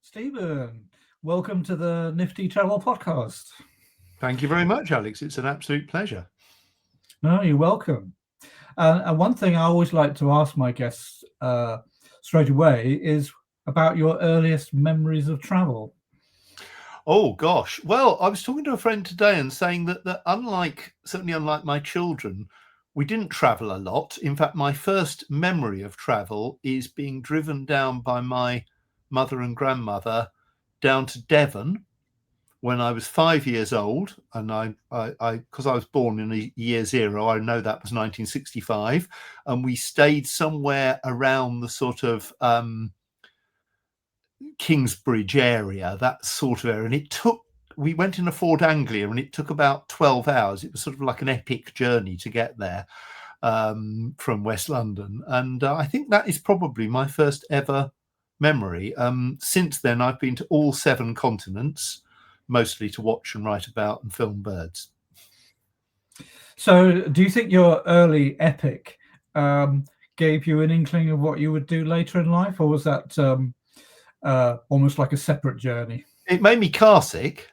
Stephen, welcome to the Nifty Travel Podcast. Thank you very much, Alex. It's an absolute pleasure. No, you're welcome. And one thing I always like to ask my guests straight away is about your earliest memories of travel. Oh, gosh. Well, I was talking to a friend today and saying that certainly unlike my children, we didn't travel a lot. In fact, my first memory of travel is being driven down by my mother and grandmother down to Devon when I was 5 years old. And because I was born in the year zero, I know that was 1965. And we stayed somewhere around the sort of Kingsbridge area, that sort of area. And we went in a Ford Anglia and it took about 12 hours. It was sort of like an epic journey to get there from West London. And I think that is probably my first ever memory. Since then, I've been to all 7 continents, mostly to watch and write about and film birds. So, do you think your early epic gave you an inkling of what you would do later in life, or was that almost like a separate journey? It made me car sick.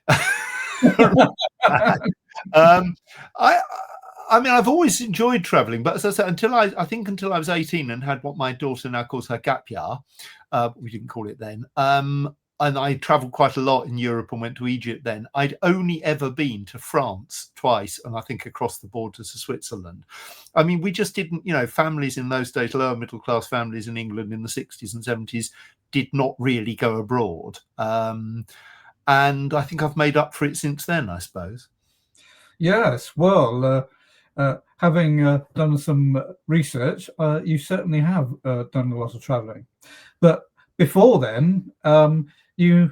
I mean, I've always enjoyed traveling, but as I said, until I was 18 and had what my daughter now calls her gap year, we didn't call it then. And I traveled quite a lot in Europe and went to Egypt then. I'd only ever been to France twice, and I think across the border to Switzerland. I mean, we just didn't, families in those days, lower middle class families in England in the 60s and 70s did not really go abroad. And I think I've made up for it since then, I suppose. Yes, well, having done some research, you certainly have done a lot of traveling. But before then, you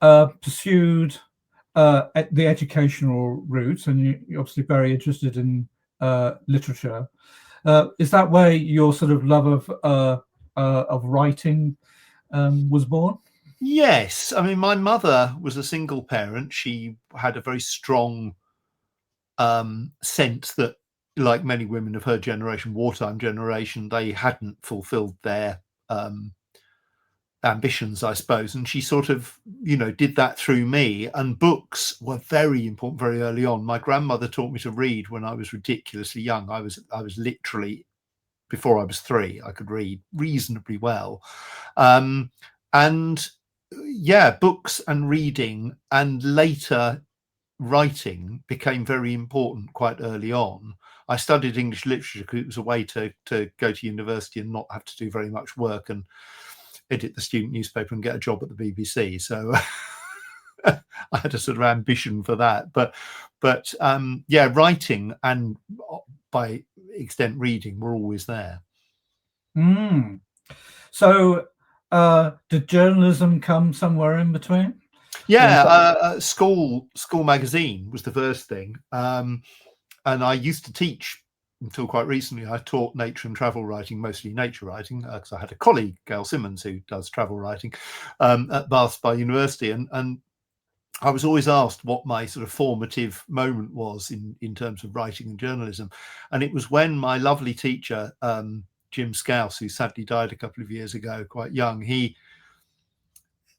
pursued the educational route, and you're obviously very interested in literature. Is that where your sort of love of writing was born? Yes. I mean, my mother was a single parent. She had a very strong sense that, like many women of her generation, wartime generation, they hadn't fulfilled their ambitions, I suppose. And she sort of, did that through me. And books were very important very early on. My grandmother taught me to read when I was ridiculously young. I was literally, before I was 3, I could read reasonably well. And yeah, books and reading and later writing became very important quite early on. I studied English literature because it was a way to go to university and not have to do very much work and edit the student newspaper and get a job at the BBC. So I had a sort of ambition for that. But yeah, writing and by extent reading were always there. So did journalism come somewhere in between? Yeah, school magazine was the first thing. And I used to teach until quite recently. I taught nature and travel writing, mostly nature writing, because I had a colleague, Gail Simmons, who does travel writing at Bath Spa University. And I was always asked what my sort of formative moment was in terms of writing and journalism. And it was when my lovely teacher, Jim Scouse, who sadly died a couple of years ago, quite young,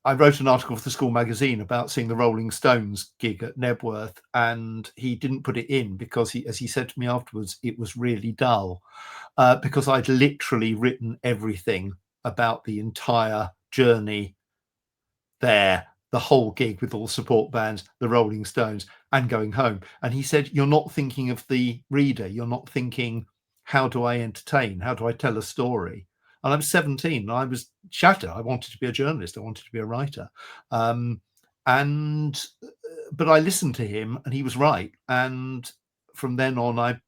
I wrote an article for the school magazine about seeing the Rolling Stones gig at Nebworth, and he didn't put it in because as he said to me afterwards, it was really dull because I'd literally written everything about the entire journey there, the whole gig with all support bands, the Rolling Stones, and going home. And he said, you're not thinking of the reader. You're not thinking, how do I entertain? How do I tell a story? And I was 17 and I was shattered. I wanted to be a journalist. I wanted to be a writer. But I listened to him and he was right. And from then on, I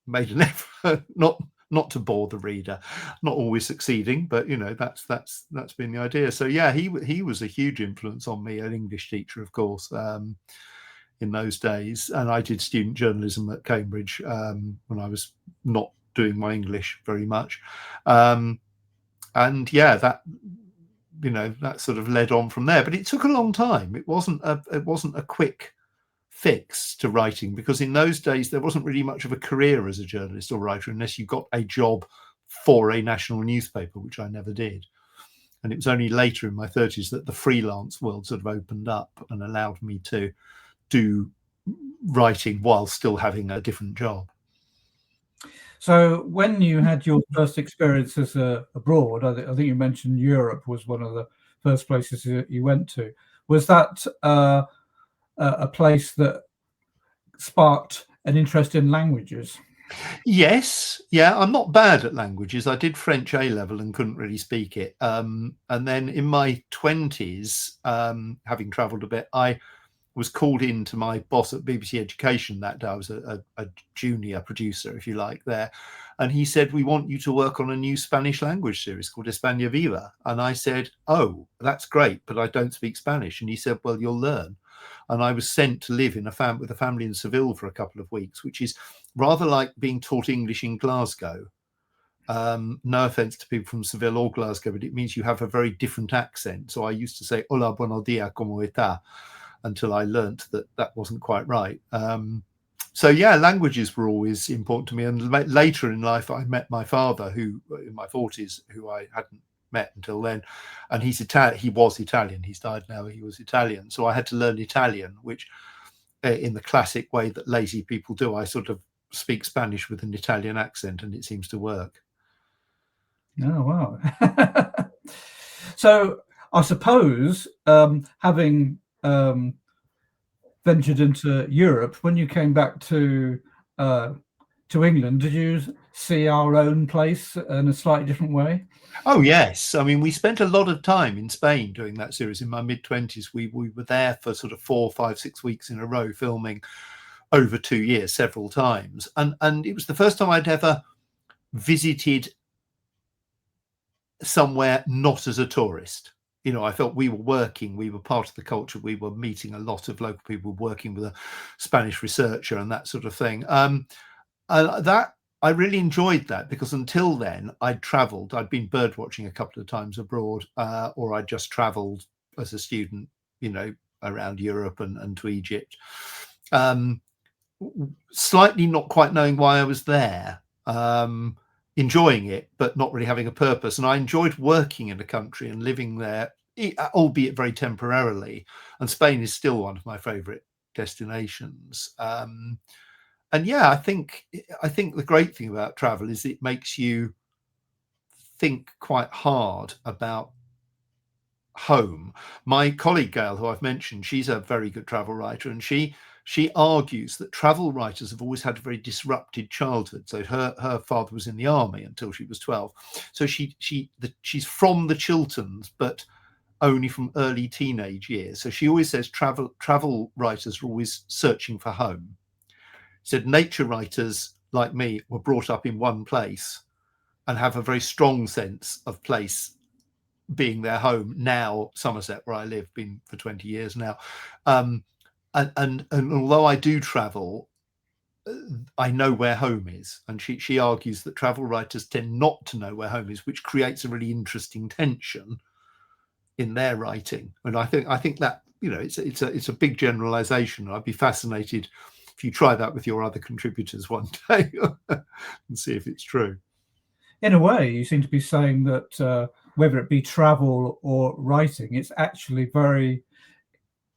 made an effort not to bore the reader, not always succeeding, but that's been the idea. So yeah, he was a huge influence on me, an English teacher, of course, in those days. And I did student journalism at Cambridge when I was not doing my English very much. And yeah, that sort of led on from there. But it took a long time. It wasn't a quick fix to writing, because in those days there wasn't really much of a career as a journalist or writer unless you got a job for a national newspaper, which I never did. And it was only later in my 30s that the freelance world sort of opened up and allowed me to do writing while still having a different job. So when you had your first experiences abroad, I think you mentioned Europe was one of the first places you went to. Was that a place that sparked an interest in languages? Yes, yeah, I'm not bad at languages. I did French A level and couldn't really speak it. And then in my 20s, having travelled a bit, I was called in to my boss at BBC Education that day. I was a junior producer, if you like, there. And he said, we want you to work on a new Spanish language series called España Viva. And I said, oh, that's great, but I don't speak Spanish. And he said, well, you'll learn. And I was sent to live in with a family in Seville for a couple of weeks, which is rather like being taught English in Glasgow. No offense to people from Seville or Glasgow, but it means you have a very different accent. So I used to say, hola, buenos días, ¿cómo está? Until I learnt that that wasn't quite right. So yeah, languages were always important to me. And later in life, I met my father, who in my 40s, who I hadn't met until then, and he's Italian. He was Italian. He's died now. He was Italian. So I had to learn Italian, which, in the classic way that lazy people do, I sort of speak Spanish with an Italian accent, and it seems to work. Oh wow! So I suppose having ventured into Europe, when you came back to England, did you see our own place in a slightly different way? Oh yes, I mean we spent a lot of time in Spain doing that series. In my mid-20s, we were there for sort of 4, 5, 6 weeks in a row, filming over 2 years, several times, and it was the first time I'd ever visited somewhere not as a tourist. You know, I felt we were working, we were part of the culture, we were meeting a lot of local people, working with a Spanish researcher and that sort of thing. And that I really enjoyed that, because until then I'd travelled, I'd been bird watching a couple of times abroad, or I'd just travelled as a student, you know, around Europe and to Egypt, slightly not quite knowing why I was there. Enjoying it, but not really having a purpose. And I enjoyed working in a country and living there, albeit very temporarily. And Spain is still one of my favourite destinations. And yeah, I think the great thing about travel is it makes you think quite hard about home. My colleague Gail, who I've mentioned, she's a very good travel writer, and she argues that travel writers have always had a very disrupted childhood. So her father was in the army until she was 12. So she's from the Chilterns, but only from early teenage years. So she always says travel writers are always searching for home. She said nature writers like me were brought up in one place and have a very strong sense of place being their home. Now Somerset, where I live, been for 20 years now. And although I do travel, I know where home is. And she argues that travel writers tend not to know where home is, which creates a really interesting tension in their writing. And I think that, you know, it's a big generalization. I'd be fascinated if you try that with your other contributors one day and see if it's true. In a way, you seem to be saying that whether it be travel or writing, it's actually very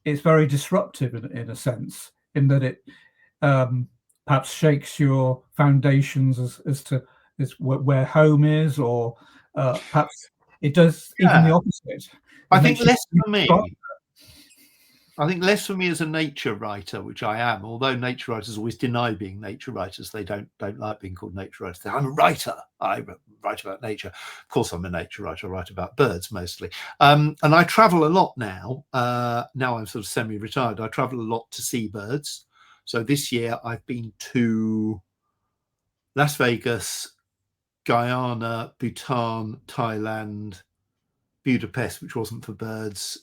disruptive in a sense, in that it perhaps shakes your foundations as to where home is, or perhaps it does even the opposite. I think less for me. I think less for me as a nature writer, which I am, although nature writers always deny being nature writers. They don't like being called nature writers. I'm a writer. I write about nature. Of course, I'm a nature writer. I write about birds mostly. And I travel a lot now. Now I'm sort of semi-retired. I travel a lot to see birds. So this year I've been to Las Vegas, Guyana, Bhutan, Thailand, Budapest, which wasn't for birds,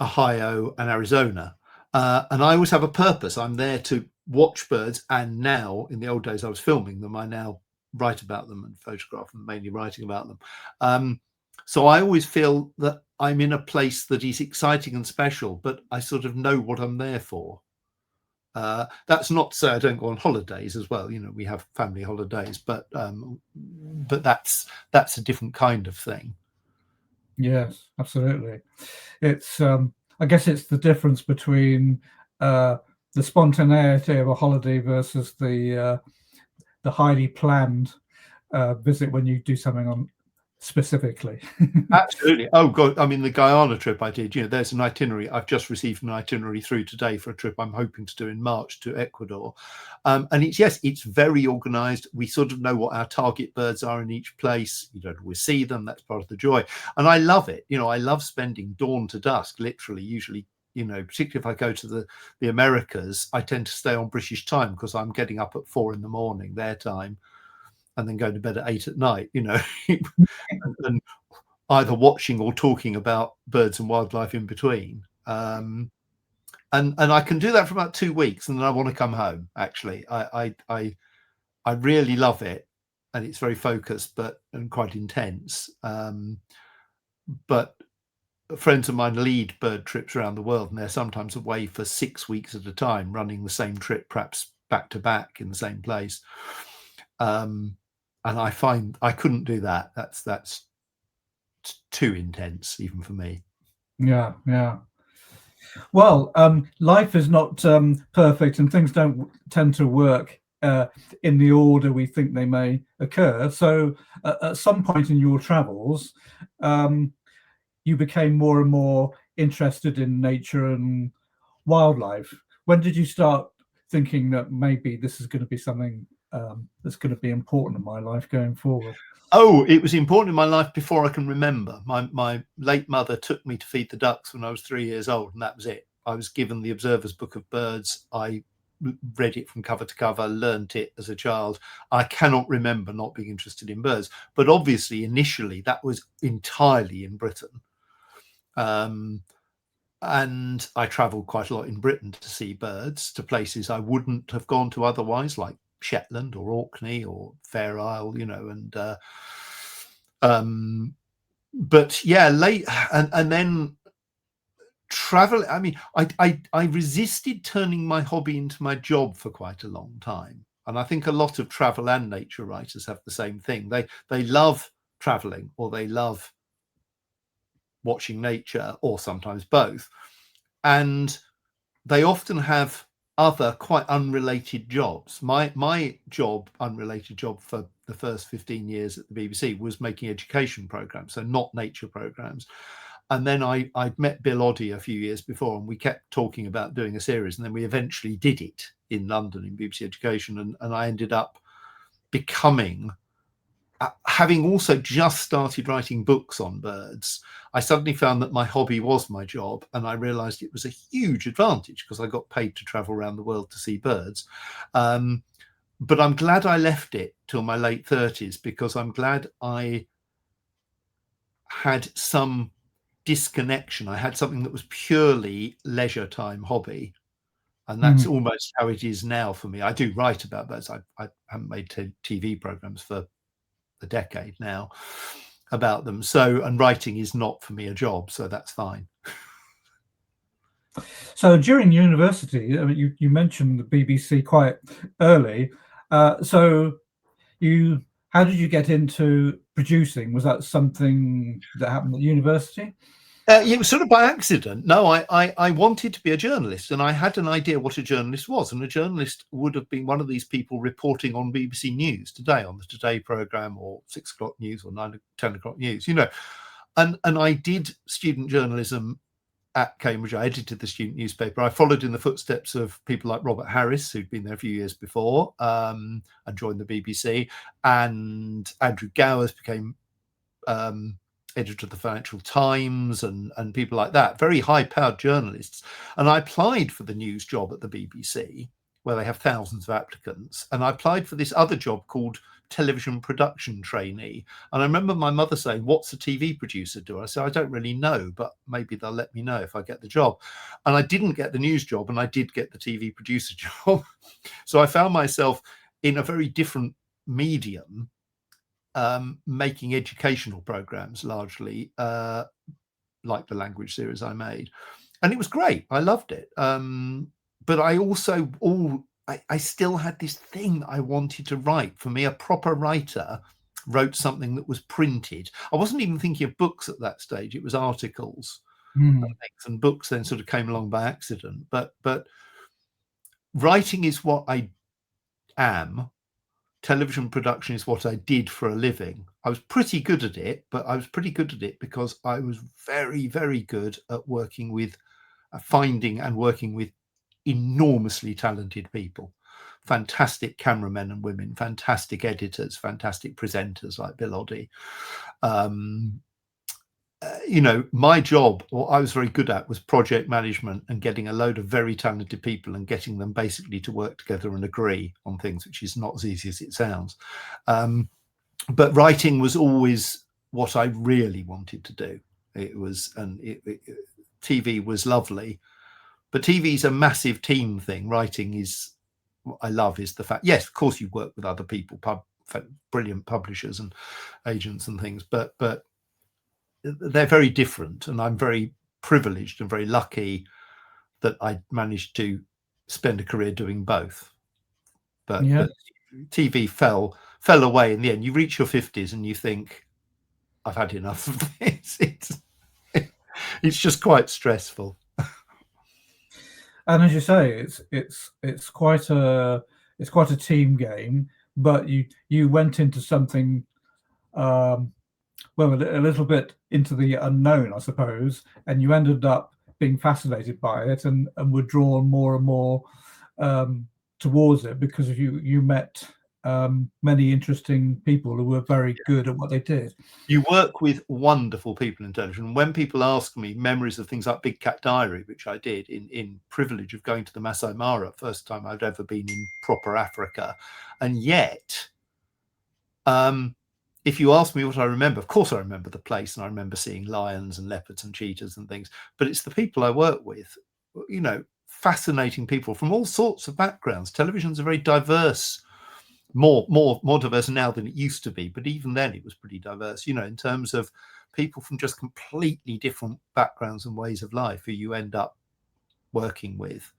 Ohio and Arizona. And I always have a purpose. I'm there to watch birds. And now, in the old days, I was filming them. I now write about them and photograph them, mainly writing about them. So I always feel that I'm in a place that is exciting and special, but I sort of know what I'm there for. That's not to say I don't go on holidays as well. We have family holidays, but that's a different kind of thing. Yes, absolutely. It's I guess it's the difference between the spontaneity of a holiday versus the highly planned visit when you do something on specifically. Absolutely. Oh God, I mean the Guyana trip I did, there's an itinerary. I've just received an itinerary through today for a trip I'm hoping to do in March to Ecuador. And it's very organized. We sort of know what our target birds are in each place. You don't always see them. That's part of the joy. And I love it. I love spending dawn to dusk, literally, usually, particularly if I go to the Americas, I tend to stay on British time because I'm getting up at 4 a.m, their time, and then going to bed at 8 at night, and either watching or talking about birds and wildlife in between. And I can do that for about 2 weeks, and then I want to come home. Actually, I really love it, and it's very focused and quite intense. But friends of mine lead bird trips around the world, and they're sometimes away for 6 weeks at a time, running the same trip, perhaps back to back in the same place. And I find I couldn't do that. That's too intense, even for me. Yeah. Well, life is not perfect, and things don't tend to work in the order we think they may occur. So, at some point in your travels, you became more and more interested in nature and wildlife. When did you start thinking that maybe this is going to be something that's going to be important in my life going forward? Oh, it was important in my life before I can remember. My late mother took me to feed the ducks when I was 3 years old, and that was it. I was given the Observer's Book of Birds. I read it from cover to cover, learnt it as a child. I cannot remember not being interested in birds. But obviously, initially, that was entirely in Britain. And I travelled quite a lot in Britain to see birds, to places I wouldn't have gone to otherwise, like Shetland or Orkney or Fair Isle, but yeah, late and then travel. I mean, I resisted turning my hobby into my job for quite a long time, and I think a lot of travel and nature writers have the same thing. They love traveling, or they love watching nature, or sometimes both, and they often have other quite unrelated jobs. My unrelated job for the first 15 years at the BBC was making education programs, so not nature programs. And then I'd met Bill Oddie a few years before, and we kept talking about doing a series, and then we eventually did it in London in BBC Education, and I ended up becoming, having also just started writing books on birds, I suddenly found that my hobby was my job, and I realized it was a huge advantage because I got paid to travel around the world to see birds. But I'm glad I left it till my late 30s, because I'm glad I had some disconnection. I had something that was purely leisure time hobby, and that's almost how it is now for me. I do write about birds. I haven't made TV programs for a decade now about them, and writing is not for me a job, so that's fine. So during university, I mean, you mentioned the BBC quite early. So how did you get into producing? Was that something that happened at university? It was sort of by accident. No, I wanted to be a journalist, and I had an idea what a journalist was. And a journalist would have been one of these people reporting on BBC News Today, on the Today programme, or 6 o'clock news, or 10 o'clock news, And I did student journalism at Cambridge. I edited the student newspaper. I followed in the footsteps of people like Robert Harris, who'd been there a few years before, and joined the BBC. And Andrew Gowers became editor of the Financial Times, and people like that, very high-powered journalists. And I applied for the news job at the BBC, where they have thousands of applicants. And I applied for this other job called television production trainee. And I remember my mother saying, "What's a TV producer do?" I said, "I don't really know, but maybe they'll let me know if I get the job." And I didn't get the news job, and I did get the TV producer job. So I found myself in a very different medium, making educational programs, largely, like the language series I made. And it was great. I loved it. but I also I still had this thing I wanted to write. For me, a proper writer wrote something that was printed. I wasn't even thinking of books at that stage. It was articles and books then sort of came along by accident. But writing is what I am. Television production is what I did for a living. I was pretty good at it, but I was pretty good at it because I was very, very good at working with finding and working with enormously talented people, fantastic cameramen and women, fantastic editors, fantastic presenters like Bill Oddie. You know, my job, what I was very good at, was project management and getting a load of very talented people and getting them basically to work together and agree on things, which is not as easy as it sounds. But writing was always what I really wanted to do. It was, and TV was lovely, but TV is a massive team thing. Writing is, what I love is the fact, yes, of course you work with other people, brilliant publishers and agents and things, but they're very different, and I'm very privileged and very lucky that I managed to spend a career doing both. But TV fell away in the end. You reach your 50s and you think, I've had enough of this. It's just quite stressful. And as you say, it's quite a team game. But you went into something, well, a little bit into the unknown, I suppose, and you ended up being fascinated by it and were drawn more and more towards it because you met many interesting people who were very good at what they did. You work with wonderful people in television. When people ask me memories of things like Big Cat Diary, which I did in privilege of going to the Masai Mara, first time I'd ever been in proper Africa, and yet if you ask me what I remember, of course I remember the place and I remember seeing lions and leopards and cheetahs and things, but it's the people I work with, you know, fascinating people from all sorts of backgrounds. Television's a very diverse, more diverse now than it used to be, but even then it was pretty diverse, you know, in terms of people from just completely different backgrounds and ways of life who you end up working with.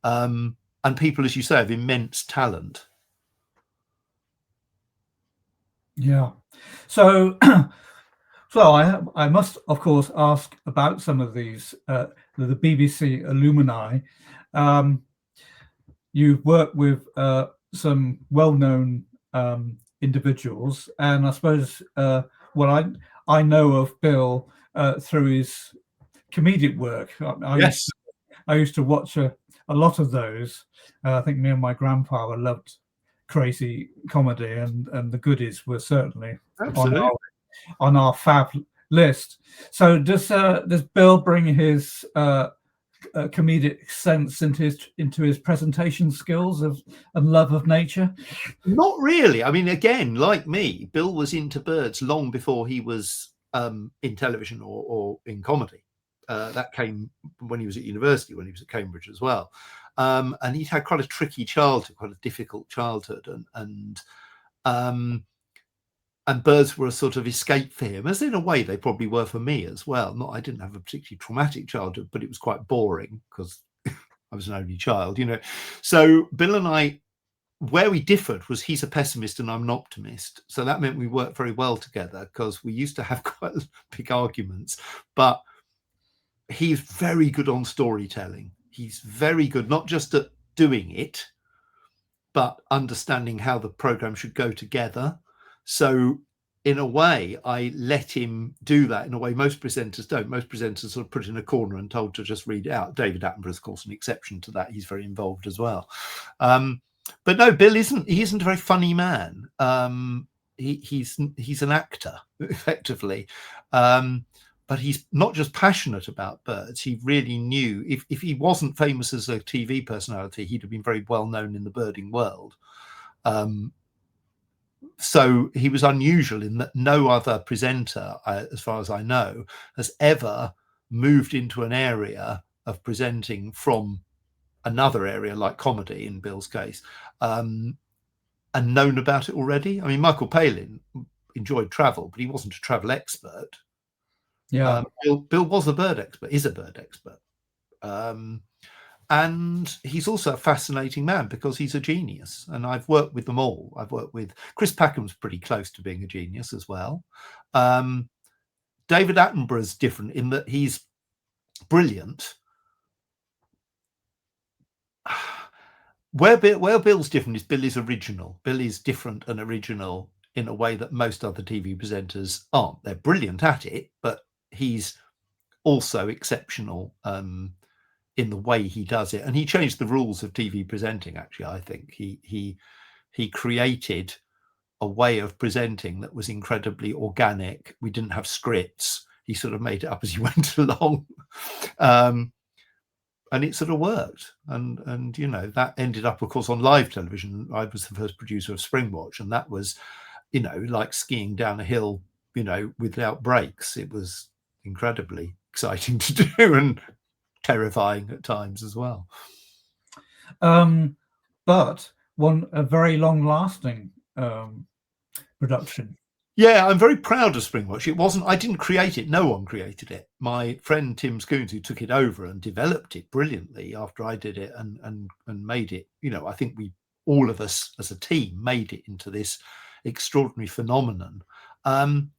And people, as you say, of immense talent. Yeah. So, I must, of course, ask about some of these, the BBC alumni. You've worked with some well-known individuals, and I suppose what I know of Bill through his comedic work. I used to watch a lot of those. I think me and my grandfather loved crazy comedy, and the Goodies were certainly on our fab list. So does Bill bring his comedic sense into his presentation skills and love of nature? Not really. I mean, again, like me, Bill was into birds long before he was in television or in comedy. That came when he was at university, when he was at Cambridge as well. And he'd had quite a tricky childhood, quite a difficult childhood, and birds were a sort of escape for him, as in a way they probably were for me as well. Not, I didn't have a particularly traumatic childhood, but it was quite boring because I was an only child, you know. So Bill and I, where we differed was he's a pessimist and I'm an optimist. So that meant we worked very well together because we used to have quite big arguments, but he's very good on storytelling. He's very good, not just at doing it, but understanding how the program should go together. So in a way, I let him do that in a way most presenters don't. Most presenters sort of put in a corner and told to just read it out. David Attenborough is, of course, an exception to that. He's very involved as well. But no, Bill isn't a very funny man. He's an actor, effectively. But he's not just passionate about birds. He really knew if he wasn't famous as a TV personality, he'd have been very well known in the birding world. So he was unusual in that no other presenter, as far as I know, has ever moved into an area of presenting from another area like comedy, in Bill's case, and known about it already. I mean, Michael Palin enjoyed travel, but he wasn't a travel expert. Yeah, Bill was a bird expert, is a bird expert. And he's also a fascinating man because he's a genius. And I've worked with them all. I've worked with Chris Packham's pretty close to being a genius as well. David Attenborough's different in that he's brilliant. Where Bill's different is Bill is original. Bill is different and original in a way that most other TV presenters aren't. They're brilliant at it, but he's also exceptional in the way he does it. And he changed the rules of TV presenting, actually. I think he created a way of presenting that was incredibly organic. We didn't have scripts. He sort of made it up as he went along. And it sort of worked. And you know, that ended up, of course, on live television. I was the first producer of Springwatch, and that was, you know, like skiing down a hill, you know, without brakes. It was incredibly exciting to do and terrifying at times as well. But a very long-lasting production. Yeah, I'm very proud of Springwatch. It wasn't, I didn't create it. No one created it. My friend Tim Scoons, who took it over and developed it brilliantly after I did it and made it, you know, I think all of us as a team made it into this extraordinary phenomenon. And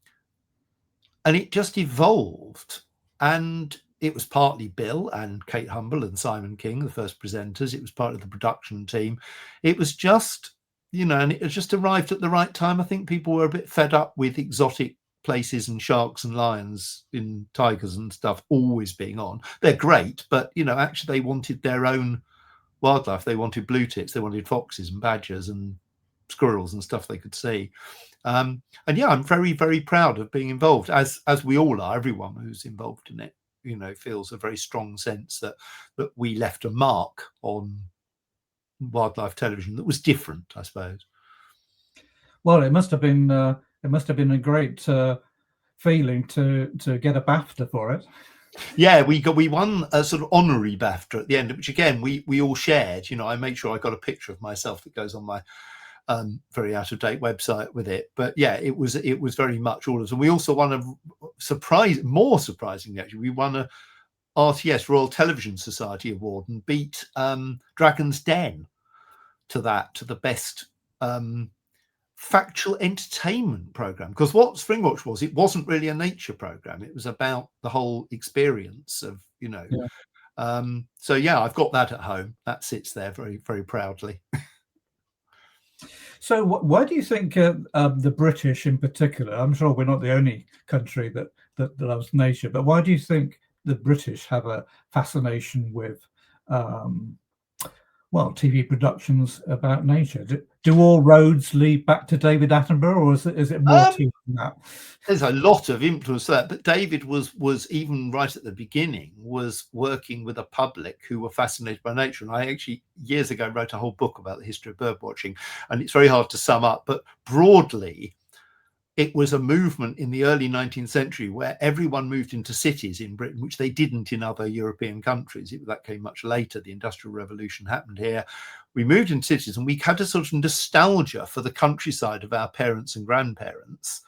it just evolved. And it was partly Bill and Kate Humble and Simon King, the first presenters. It was part of the production team. It was just, you know, and it just arrived at the right time. I think people were a bit fed up with exotic places and sharks and lions and tigers and stuff always being on. They're great, but, you know, actually they wanted their own wildlife. They wanted blue tits, they wanted foxes and badgers and squirrels and stuff they could see. And yeah, I'm very, very proud of being involved, as we all are. Everyone who's involved in it, you know, feels a very strong sense that we left a mark on wildlife television that was different, I suppose. Well, it must have been a great feeling to get a BAFTA for it. Yeah, we won a sort of honorary BAFTA at the end, which again we all shared. You know, I made sure I got a picture of myself that goes on my very out of date website with it. But yeah, it was very much all of us. And we also won more surprisingly, actually, we won a RTS Royal Television Society Award and beat Dragon's Den to the best factual entertainment program. Because what Springwatch was, it wasn't really a nature program. It was about the whole experience of, you know. Yeah. So yeah, I've got that at home. That sits there very, very proudly. So why do you think the British in particular, I'm sure we're not the only country that loves nature, but why do you think the British have a fascination with TV productions about nature? Do all roads lead back to David Attenborough, or is it more to that? There's a lot of influence there, but David was even right at the beginning was working with a public who were fascinated by nature. And I actually years ago wrote a whole book about the history of bird watching, and it's very hard to sum up, but broadly it was a movement in the early 19th century where everyone moved into cities in Britain, which they didn't in other European countries. That came much later. The Industrial Revolution happened here. We moved into cities and we had a sort of nostalgia for the countryside of our parents and grandparents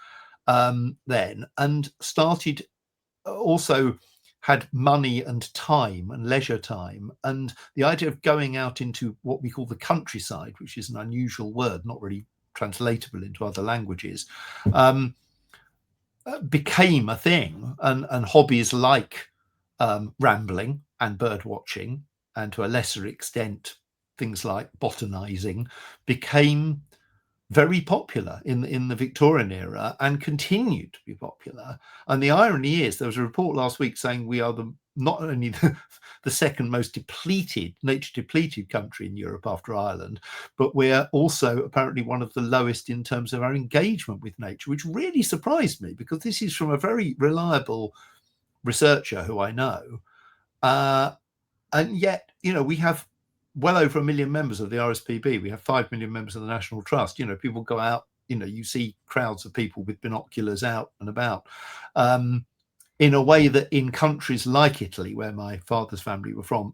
then, and started also had money and time and leisure time. And the idea of going out into what we call the countryside, which is an unusual word, not really translatable into other languages, became a thing, and hobbies like rambling and bird watching, and to a lesser extent things like botanizing, became very popular in the Victorian era and continued to be popular. And the irony is, there was a report last week saying we are not only the second most nature depleted country in Europe after Ireland, but we're also apparently one of the lowest in terms of our engagement with nature, which really surprised me, because this is from a very reliable researcher who I know. And yet, you know, we have well over 1 million members of the RSPB. We have 5 million members of the National Trust. You know, people go out, you know, you see crowds of people with binoculars out and about, in a way that in countries like Italy, where my father's family were from,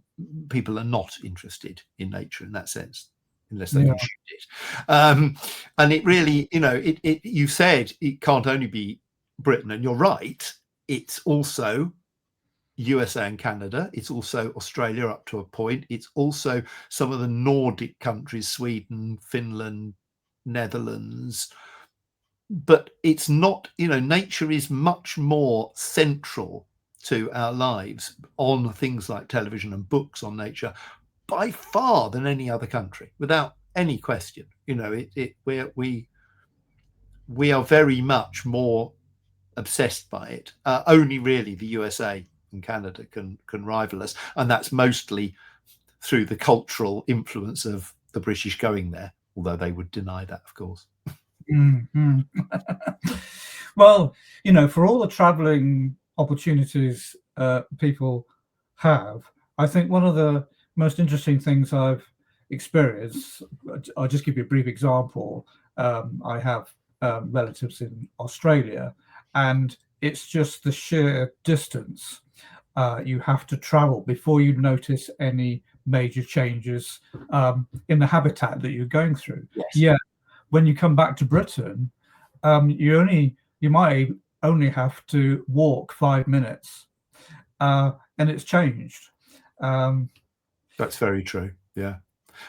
people are not interested in nature in that sense, unless they can shoot it. And it really, you know, you said it can't only be Britain, and you're right. It's also USA and Canada. It's also Australia up to a point. It's also some of the Nordic countries, Sweden, Finland, Netherlands. But it's not, nature is much more central to our lives on things like television and books on nature by far than any other country, without any question. We are very much more obsessed by it. Only really the USA and Canada can rival us, and that's mostly through the cultural influence of the British going there, although they would deny that, of course. Mm-hmm. Well, for all the traveling opportunities people have, I think one of the most interesting things I've experienced, I'll just give you a brief example. I have relatives in Australia, and it's just the sheer distance you have to travel before you notice any major changes in the habitat that you're going through. Yes. Yeah, when you come back to Britain, you might only have to walk 5 minutes, and it's changed. That's very true. Yeah.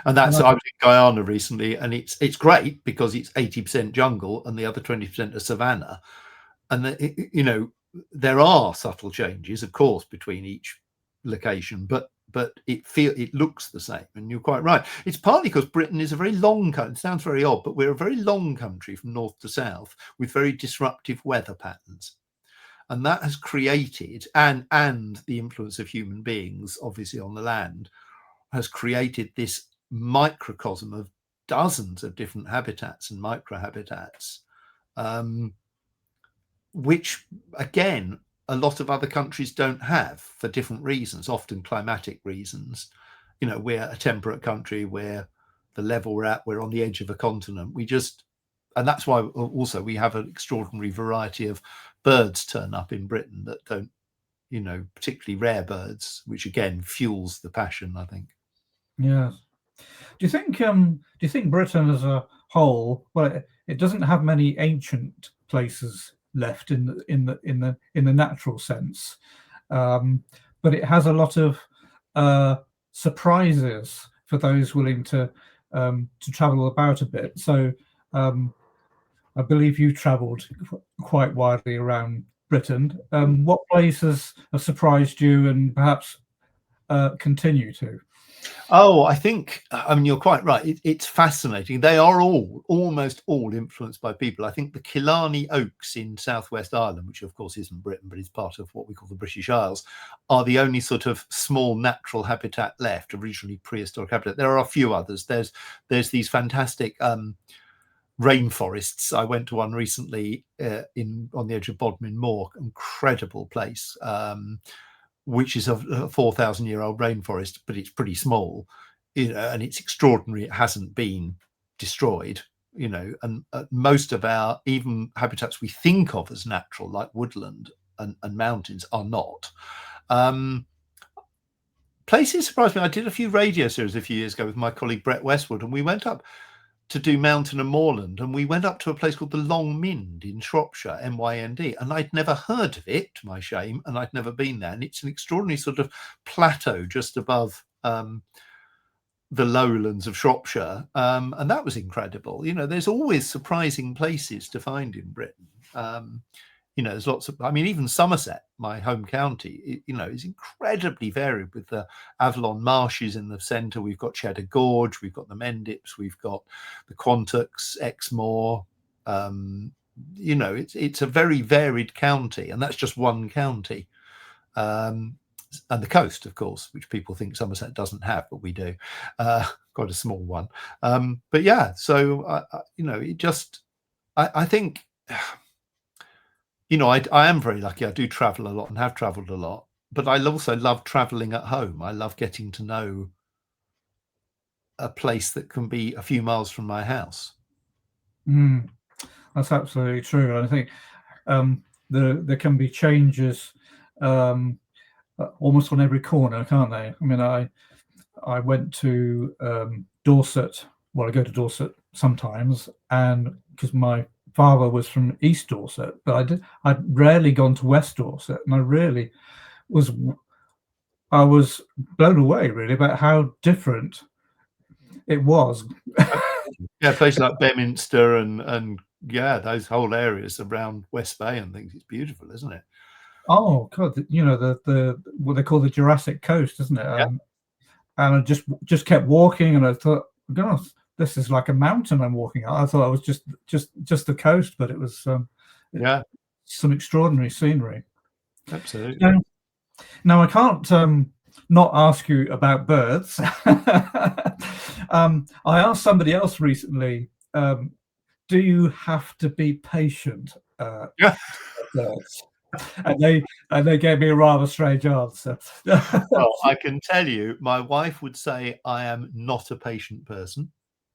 And I was in Guyana recently, and it's great because it's 80% jungle and the other 20% are savanna. And there are subtle changes, of course, between each location, but it looks the same. And you're quite right. It's partly because Britain is a very long country. It sounds very odd, but we're a very long country from north to south with very disruptive weather patterns. And that has created, and the influence of human beings, obviously on the land, has created this microcosm of dozens of different habitats and microhabitats, which, again, a lot of other countries don't have for different reasons, often climatic reasons. We're a temperate country, where the level we're at, we're on the edge of a continent. And that's why also we have an extraordinary variety of birds turn up in Britain that don't, particularly rare birds, which again fuels the passion, I think. Yes. Do you think Britain as a whole, well, it doesn't have many ancient places left in the natural sense, but it has a lot of surprises for those willing to travel about a bit. So I believe you travelled quite widely around Britain. What places have surprised you and perhaps continue to? Oh, I think, you're quite right. It's fascinating. They are almost all influenced by people. I think the Killarney Oaks in Southwest Ireland, which of course isn't Britain, but is part of what we call the British Isles, are the only sort of small natural habitat left, originally prehistoric habitat. There are a few others. There's these fantastic rainforests. I went to one recently on the edge of Bodmin Moor, incredible place. Which is a 4,000-year-old rainforest, but it's pretty small, and it's extraordinary. It hasn't been destroyed, and most of our even habitats we think of as natural, like woodland and mountains, are not. Places surprised me. I did a few radio series a few years ago with my colleague Brett Westwood, and we went up to do mountain and moorland, and we went up to a place called the Long Mynd in Shropshire, Mynd, and I'd never heard of it, to my shame, and I'd never been there. And it's an extraordinary sort of plateau just above the lowlands of Shropshire, and that was incredible. There's always surprising places to find in Britain. There's lots of, even Somerset, my home county, is incredibly varied, with the Avalon Marshes in the centre. We've got Cheddar Gorge, we've got the Mendips, we've got the Quantocks, Exmoor. It's a very varied county, and that's just one county. And the coast, of course, which people think Somerset doesn't have, but we do. Quite a small one. But yeah, so, I think... I am very lucky. I do travel a lot and have travelled a lot, but I also love travelling at home. I love getting to know a place that can be a few miles from my house. That's absolutely true. And I think there can be changes almost on every corner, can't they? I went to Dorset. Well, I go to Dorset sometimes, and because my father was from East Dorset, but I'd rarely gone to West Dorset, and I really was I was blown away really about how different it was. Yeah, places like Bedminster and yeah, those whole areas around West Bay and things. It's beautiful, isn't it? Oh God, you know, the what they call the Jurassic Coast, isn't it? Yeah. And I just kept walking, and I thought, God, this is like a mountain I'm walking on. I thought it was just the coast, but it was Yeah, some extraordinary scenery. absolutely. Now I can't not ask you about birds. I asked somebody else recently, do you have to be patient Yeah. birds? And they gave me a rather strange answer. Well, I can tell you, my wife would say I am not a patient person,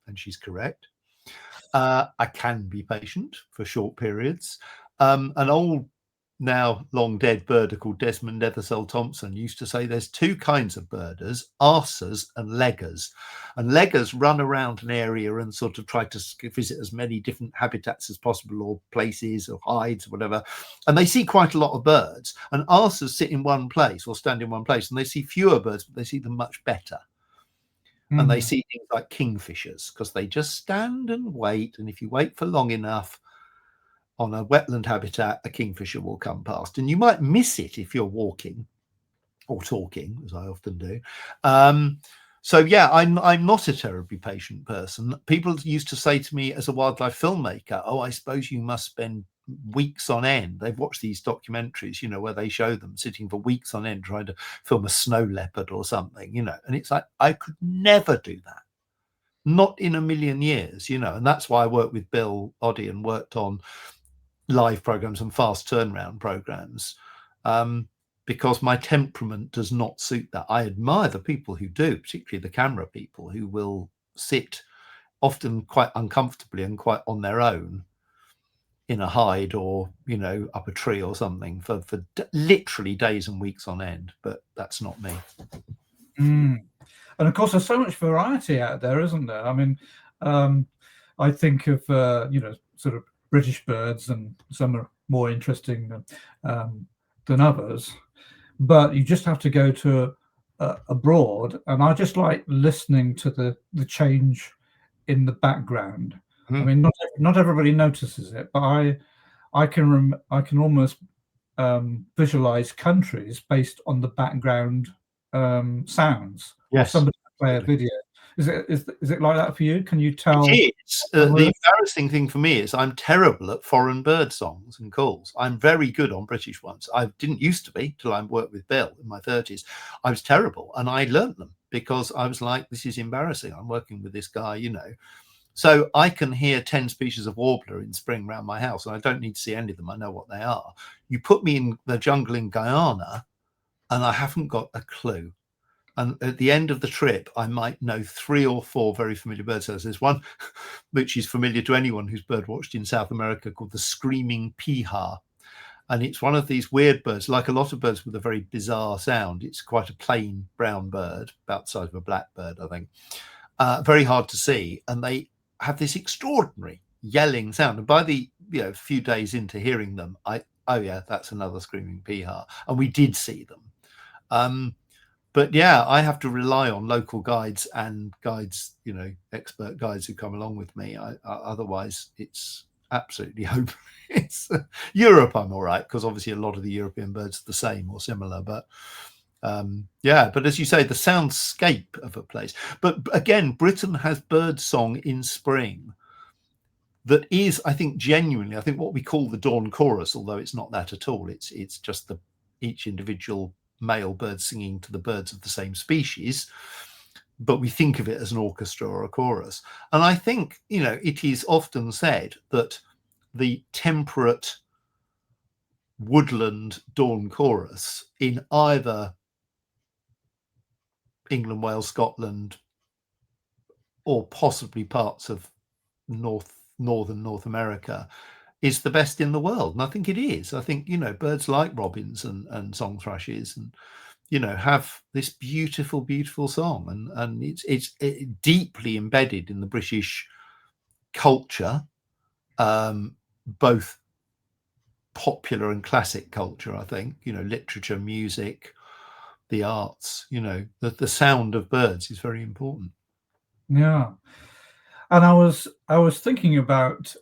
and she's correct. I can be patient for short periods. An old, now long dead birder called Desmond Nethercell Thompson used to say there's two kinds of birders, arsers and leggers. And leggers run around an area and sort of try to visit as many different habitats as possible, or places or hides or whatever. And they see quite a lot of birds. And arsers sit in one place or stand in one place, and they see fewer birds, but they see them much better. And they see things like kingfishers because they just stand and wait. And if you wait for long enough on a wetland habitat, a kingfisher will come past. And you might miss it if you're walking or talking, as I often do. So yeah, I'm not a terribly patient person. People used to say to me as a wildlife filmmaker, oh, I suppose you must spend weeks on end. They've watched these documentaries, you know, where they show them sitting for weeks on end trying to film a snow leopard or something, you know, and it's like, I could never do that. Not in a million years, you know, and that's why I worked with Bill Oddie and worked on live programs and fast turnaround programs, because my temperament does not suit that. I admire the people who do, particularly the camera people who will sit often quite uncomfortably and quite on their own in a hide or, you know, up a tree or something for literally days and weeks on end. But that's not me. And of course, there's so much variety out there, isn't there? I mean, I think of you know, sort of British birds, and some are more interesting than others. But you just have to go to abroad, and I just like listening to the change in the background. I mean, not everybody notices it, but I can almost visualize countries based on the background sounds. Yes, or somebody play a absolutely. video. Is it like that for you? Can you tell? It is. The embarrassing thing for me is I'm terrible at foreign bird songs and calls. I'm very good on British ones. I didn't used to be till I worked with Bill in my 30s. I was terrible, and I learned them because I was like, this is embarrassing. I'm working with this guy, you know. So I can hear 10 species of warbler in spring around my house, and I don't need to see any of them. I know what they are. You put me in the jungle in Guyana, and I haven't got a clue. And at the end of the trip, I might know 3 or 4 very familiar birds. So there's one which is familiar to anyone who's birdwatched in South America called the screaming piha. And it's one of these weird birds, like a lot of birds with a very bizarre sound. It's quite a plain brown bird, about the size of a blackbird, I think. Very hard to see. And they have this extraordinary yelling sound. And by the few days into hearing them, oh yeah, that's another screaming piha. And we did see them. But yeah, I have to rely on local guides and guides, you know, expert guides who come along with me. Otherwise, it's absolutely hopeless. Europe, I'm all right, because obviously a lot of the European birds are the same or similar. But yeah, but as you say, the soundscape of a place. But again, Britain has bird song in spring that is, I think, genuinely, I think what we call the dawn chorus, although it's not that at all. It's just each individual male bird singing to the birds of the same species, but we think of it as an orchestra or a chorus. And I think, you know, it is often said that the temperate woodland dawn chorus in either England, Wales, Scotland, or possibly parts of northern North America is the best in the world. And I think it is. I think, you know, birds like robins and song thrushes and, you know, have this beautiful, beautiful song, and it's deeply embedded in the British culture, both popular and classic culture. I think, you know, literature, music, the arts. You know, the sound of birds is very important. Yeah. And I was thinking about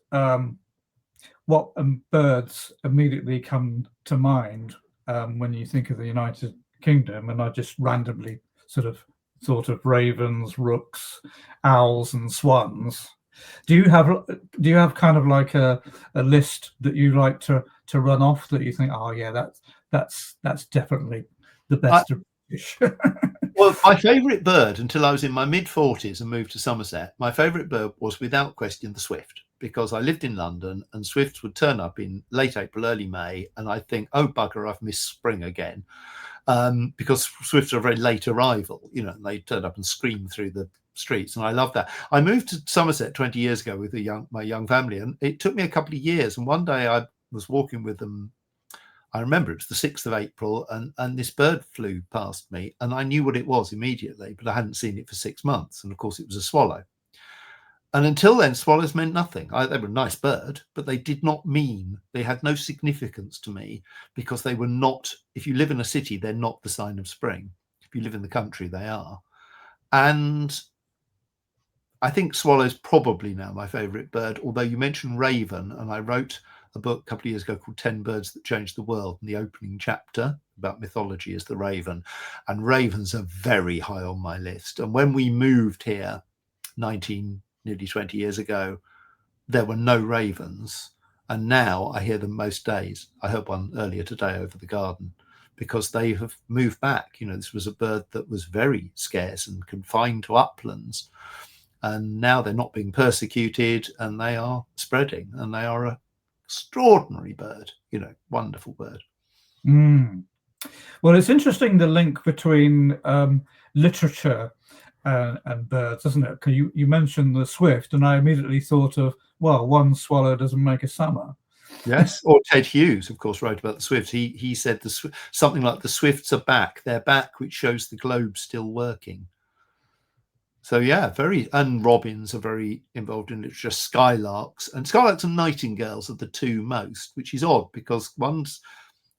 what birds immediately come to mind when you think of the United Kingdom, and I just randomly sort of thought of ravens, rooks, owls, and swans. Do you have kind of like a list that you like to run off that you think, oh yeah, that's definitely the best of British? Well, my favourite bird until I was in my mid-40s and moved to Somerset, my favourite bird was without question the swift, because I lived in London and swifts would turn up in late April, early May, and I'd think, oh bugger, I've missed spring again, because swifts are a very late arrival, you know, and they turn up and scream through the streets, and I love that. I moved to Somerset 20 years ago with my young family, and it took me a couple of years, and one day I was walking with them. I remember it was the 6th of April, and this bird flew past me, and I knew what it was immediately, but I hadn't seen it for 6 months. And of course, it was a swallow. And until then, swallows meant nothing. They were a nice bird, but they did not mean, they had no significance to me, because they were not, if you live in a city, they're not the sign of spring. If you live in the country, they are. And I think swallow's probably now my favourite bird, although you mentioned raven, and I wrote a book a couple of years ago called 10 Birds That Changed the World, and the opening chapter about mythology is the raven, and ravens are very high on my list. And when we moved here nearly 20 years ago, there were no ravens, and now I hear them most days. I heard one earlier today over the garden, because they have moved back. You know, this was a bird that was very scarce and confined to uplands, and now they're not being persecuted, and they are spreading, and they are a extraordinary bird, you know, wonderful bird. Well, it's interesting, the link between literature and birds, isn't it? Because you mentioned the swift, and I immediately thought of, well, one swallow doesn't make a summer. Yes, or Ted Hughes, of course, wrote about the swift. He said something like, the swifts are back, they're back, which shows the globe's still working. So yeah, and robins are very involved in literature. Skylarks and nightingales are the two most, which is odd, because one's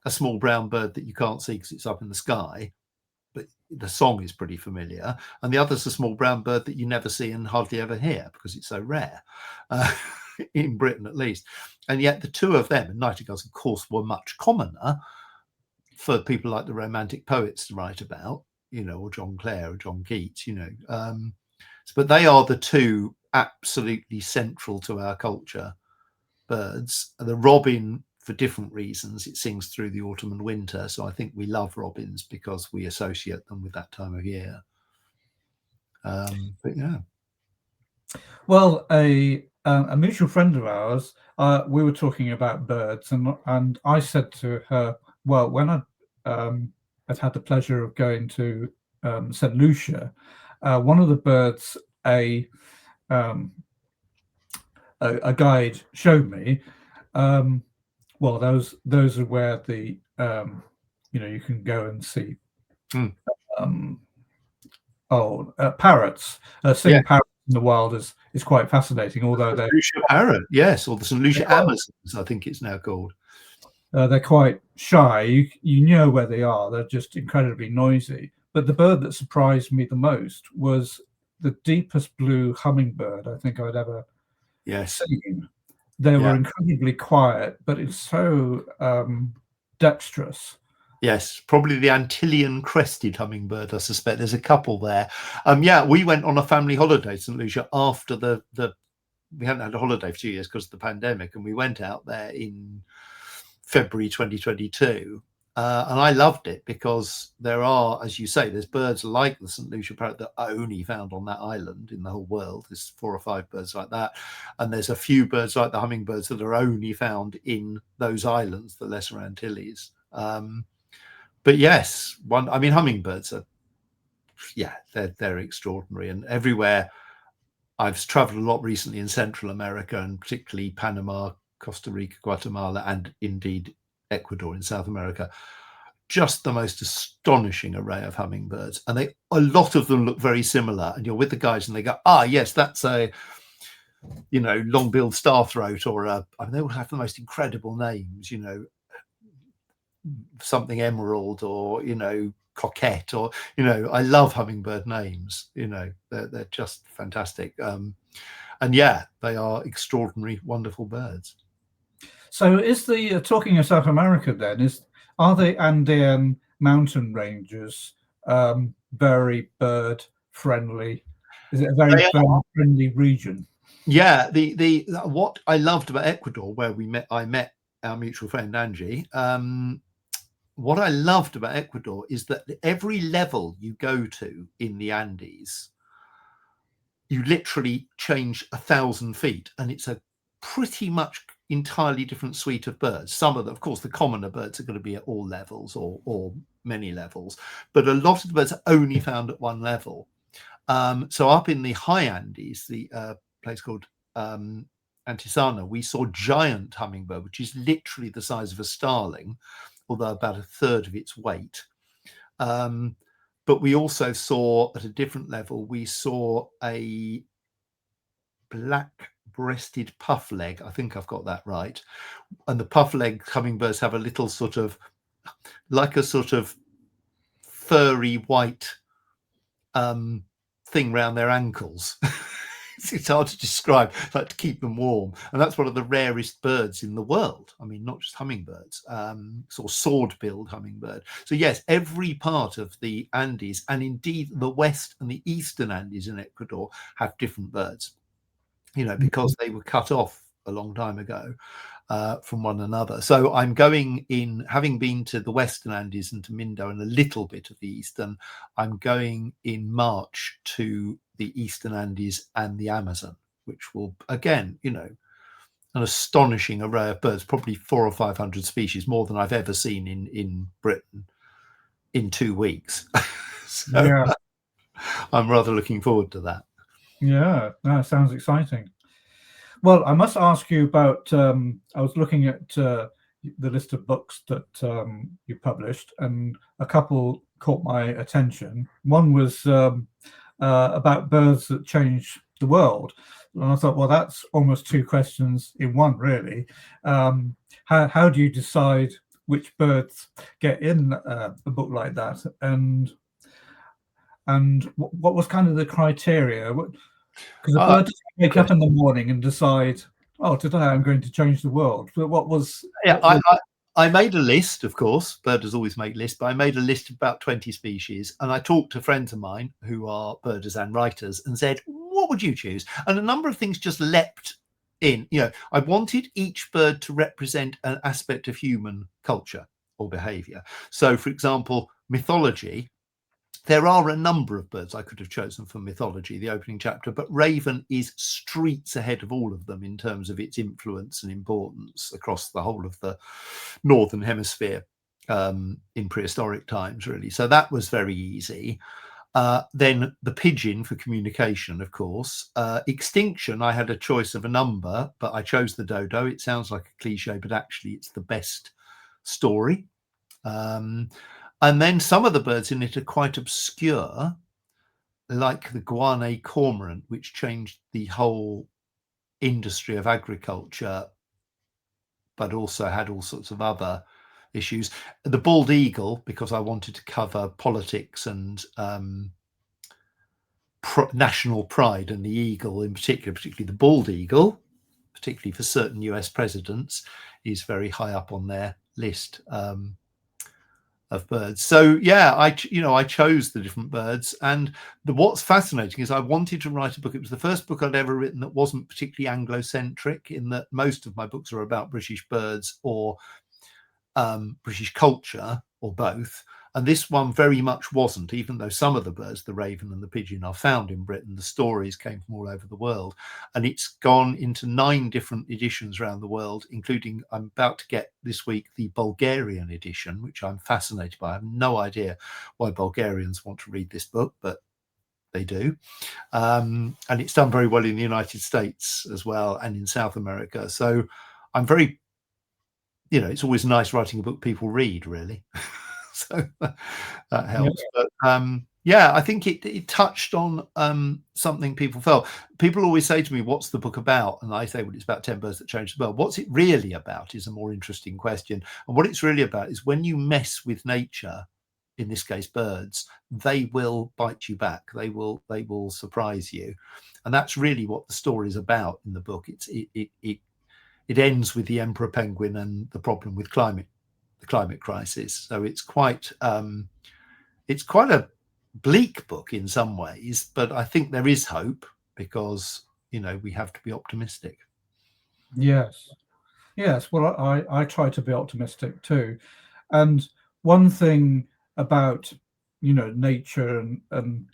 a small brown bird that you can't see because it's up in the sky, but the song is pretty familiar, and the other's a small brown bird that you never see and hardly ever hear because it's so rare, in Britain at least. And yet the two of them, and nightingales of course were much commoner for people like the romantic poets to write about, you know, or John Clare or John Keats, you know. But they are the two absolutely central to our culture birds. The robin, for different reasons, it sings through the autumn and winter, so I think we love robins because we associate them with that time of year. But yeah. Well, a mutual friend of ours, we were talking about birds, and I said to her, well, when I'd had the pleasure of going to St. Lucia, one of the birds a guide showed me, well, those are where the you know, you can go and see parrots. Seeing parrots in the wild is quite fascinating, although they're Lucia parrot, yes, or the St. Lucia Amazons, I think it's now called. They're quite shy. You know where they are. They're just incredibly noisy. But the bird that surprised me the most was the deepest blue hummingbird I think I'd ever seen. They were incredibly quiet, but it's so dexterous. Yes, probably the Antillean crested hummingbird, I suspect. There's a couple there. Yeah, we went on a family holiday to St. Lucia after we hadn't had a holiday for 2 years because of the pandemic, and we went out there in February 2022. And I loved it because there are, as you say, there's birds like the St. Lucia parrot that are only found on that island in the whole world. There's 4 or 5 birds like that. And there's a few birds like the hummingbirds that are only found in those islands, the Lesser Antilles. But yes, hummingbirds are, they're extraordinary. And everywhere, I've traveled a lot recently in Central America, and particularly Panama, Costa Rica, Guatemala, and indeed Ecuador in South America. Just the most astonishing array of hummingbirds, and a lot of them look very similar. And you're with the guys, and they go, yes, that's a, you know, long-billed starthroat, or they all have the most incredible names, you know, something emerald, or, you know, Coquette, or I love hummingbird names. They're just fantastic. And yeah, they are extraordinary, wonderful birds. So is the talking of South America then, are the Andean mountain ranges very bird friendly? Is it a very bird friendly region? Yeah, the what I loved about Ecuador, where I met our mutual friend Angie. What I loved about Ecuador is that every level you go to in the Andes, you literally change 1,000 feet, and it's a pretty much entirely different suite of birds. Some of them, of course, the commoner birds are going to be at all levels or many levels, but a lot of the birds are only found at one level. So up in the high Andes, the place called Antisana, we saw giant hummingbird, which is literally the size of a starling, although about a third of its weight. But we also saw, at a different level, we saw a black-breasted puffleg. I think I've got that right. And the puffleg hummingbirds have a little sort of, like a sort of furry white thing around their ankles. It's hard to describe, like to keep them warm. And that's one of the rarest birds in the world. I mean, not just hummingbirds, sort of sword-billed hummingbird. So yes, every part of the Andes, and indeed the west and the eastern Andes in Ecuador, have different birds, because they were cut off a long time ago from one another. So I'm going in, having been to the western Andes and to Mindo and a little bit of the eastern, I'm going in March to the eastern Andes and the Amazon, which will, again, an astonishing array of birds, probably 400 or 500 species, more than I've ever seen in Britain in 2 weeks. So Yeah, I'm rather looking forward to that. yeah, that sounds exciting. Well, I must ask you about, I was looking at the list of books that you published, and a couple caught my attention. One was about birds that change the world. And I thought, well, that's almost two questions in one, really. How do you decide which birds get in a book like that? And what was kind of the criteria? Because a bird doesn't wake up in the morning and decide, oh, today I'm going to change the world. But what was... Yeah, I made a list, of course. Birders always make lists, but I made a list of about 20 species. And I talked to friends of mine who are birders and writers and said, what would you choose? And a number of things just leapt in. I wanted each bird to represent an aspect of human culture or behavior. So, for example, mythology. There are a number of birds I could have chosen for mythology, the opening chapter, but raven is streets ahead of all of them in terms of its influence and importance across the whole of the northern hemisphere in prehistoric times, really. So that was very easy. Then the pigeon for communication, of course. Extinction, I had a choice of a number, but I chose the dodo. It sounds like a cliche, but actually it's the best story. And then some of the birds in it are quite obscure, like the Guanay cormorant, which changed the whole industry of agriculture, but also had all sorts of other issues. The bald eagle, because I wanted to cover politics and national pride, and the eagle in particular, particularly the bald eagle, particularly for certain US presidents, is very high up on their list of birds. So yeah, I chose the different birds, and what's fascinating is I wanted to write a book. It was the first book I'd ever written that wasn't particularly Anglo-centric, in that most of my books are about British birds or British culture or both, and this one very much wasn't. Even though some of the birds, the raven and the pigeon, are found in Britain, the stories came from all over the world, and it's gone into 9 different editions around the world, including, I'm about to get this week, the Bulgarian edition, which I'm fascinated by. I have no idea why Bulgarians want to read this book, but they do. And it's done very well in the United States as well, and in South America. So I'm very, it's always nice writing a book people read, really. So that helps. Yeah. But yeah, I think it touched on something people felt. People always say to me, what's the book about? And I say, well, it's about 10 birds that changed the world. What's it really about is a more interesting question. And what it's really about is when you mess with nature, in this case birds, they will bite you back. They will surprise you, and that's really what the story is about in the book. It ends with the emperor penguin and the problem with the climate crisis. So it's quite a bleak book in some ways, but I think there is hope, because we have to be optimistic. Yes. Well, I try to be optimistic too, and one thing about nature and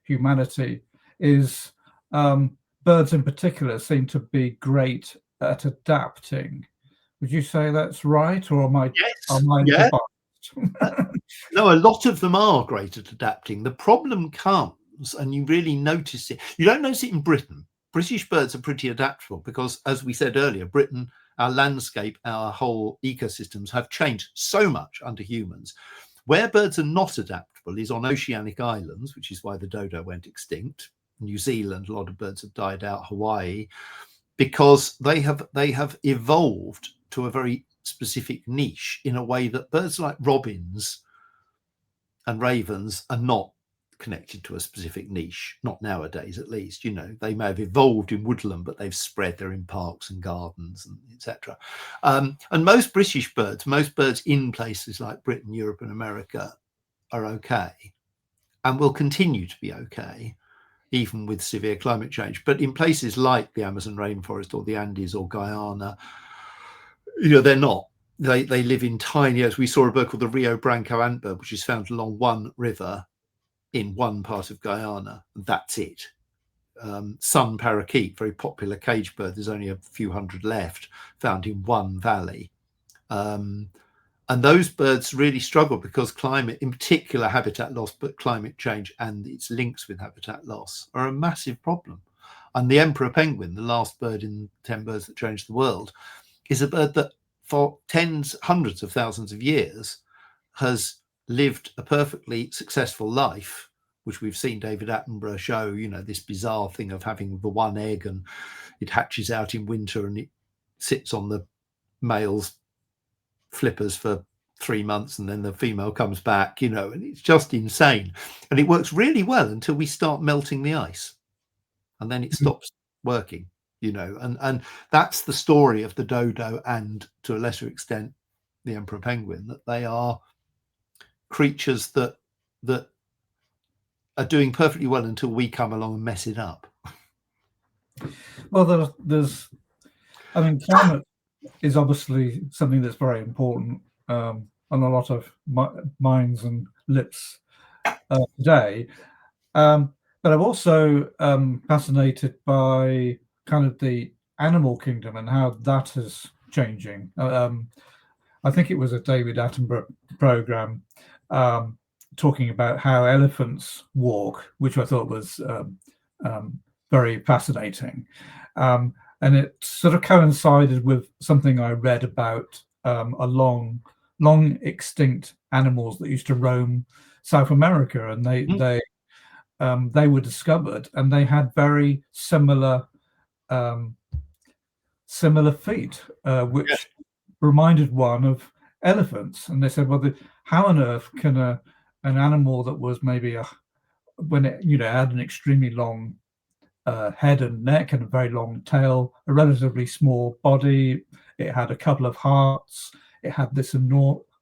humanity is birds in particular seem to be great at adapting. Would you say that's right, or am I Yes. a Yeah. little biased? No, a lot of them are great at adapting. The problem comes, and you really notice it. You don't notice it in Britain. British birds are pretty adaptable because, as we said earlier, Britain, our landscape, our whole ecosystems have changed so much under humans. Where birds are not adaptable is on oceanic islands, which is why the dodo went extinct. New Zealand, a lot of birds have died out. Hawaii, because they have evolved to a very specific niche in a way that birds like robins and ravens are not connected to a specific niche, not nowadays at least. They may have evolved in woodland, but they've spread. They're in parks and gardens and etc. And most British birds, most birds in places like Britain, Europe and America are okay, and will continue to be okay even with severe climate change. But in places like the Amazon rainforest or the Andes or Guyana, they're not. They live in tiny areas. We saw a bird called the Rio Branco antbird, which is found along one river in one part of Guyana. That's it. Sun parakeet, very popular cage bird, there's only a few hundred left, found in one valley. And those birds really struggle because climate, in particular habitat loss, but climate change and its links with habitat loss are a massive problem. And the emperor penguin, the last bird in 10 birds that changed the world, is a bird that for hundreds of thousands of years has lived a perfectly successful life, which we've seen David Attenborough show, this bizarre thing of having the one egg and it hatches out in winter and it sits on the male's flippers for 3 months and then the female comes back, and it's just insane. And it works really well until we start melting the ice, and then it stops working, and that's the story of the dodo and, to a lesser extent, the emperor penguin, that they are creatures that are doing perfectly well until we come along and mess it up. Well, climate is obviously something that's very important on a lot of minds and lips today. But I'm also fascinated by kind of the animal kingdom and how that is changing. I think it was a David Attenborough program talking about how elephants walk, which I thought was very fascinating. And it sort of coincided with something I read about a long extinct animals that used to roam South America, and they were discovered, and they had very similar feet, which reminded one of elephants. And they said, well, how on earth can an animal that was maybe when it had an extremely long head and neck and a very long tail, a relatively small body, it had a couple of hearts, it had this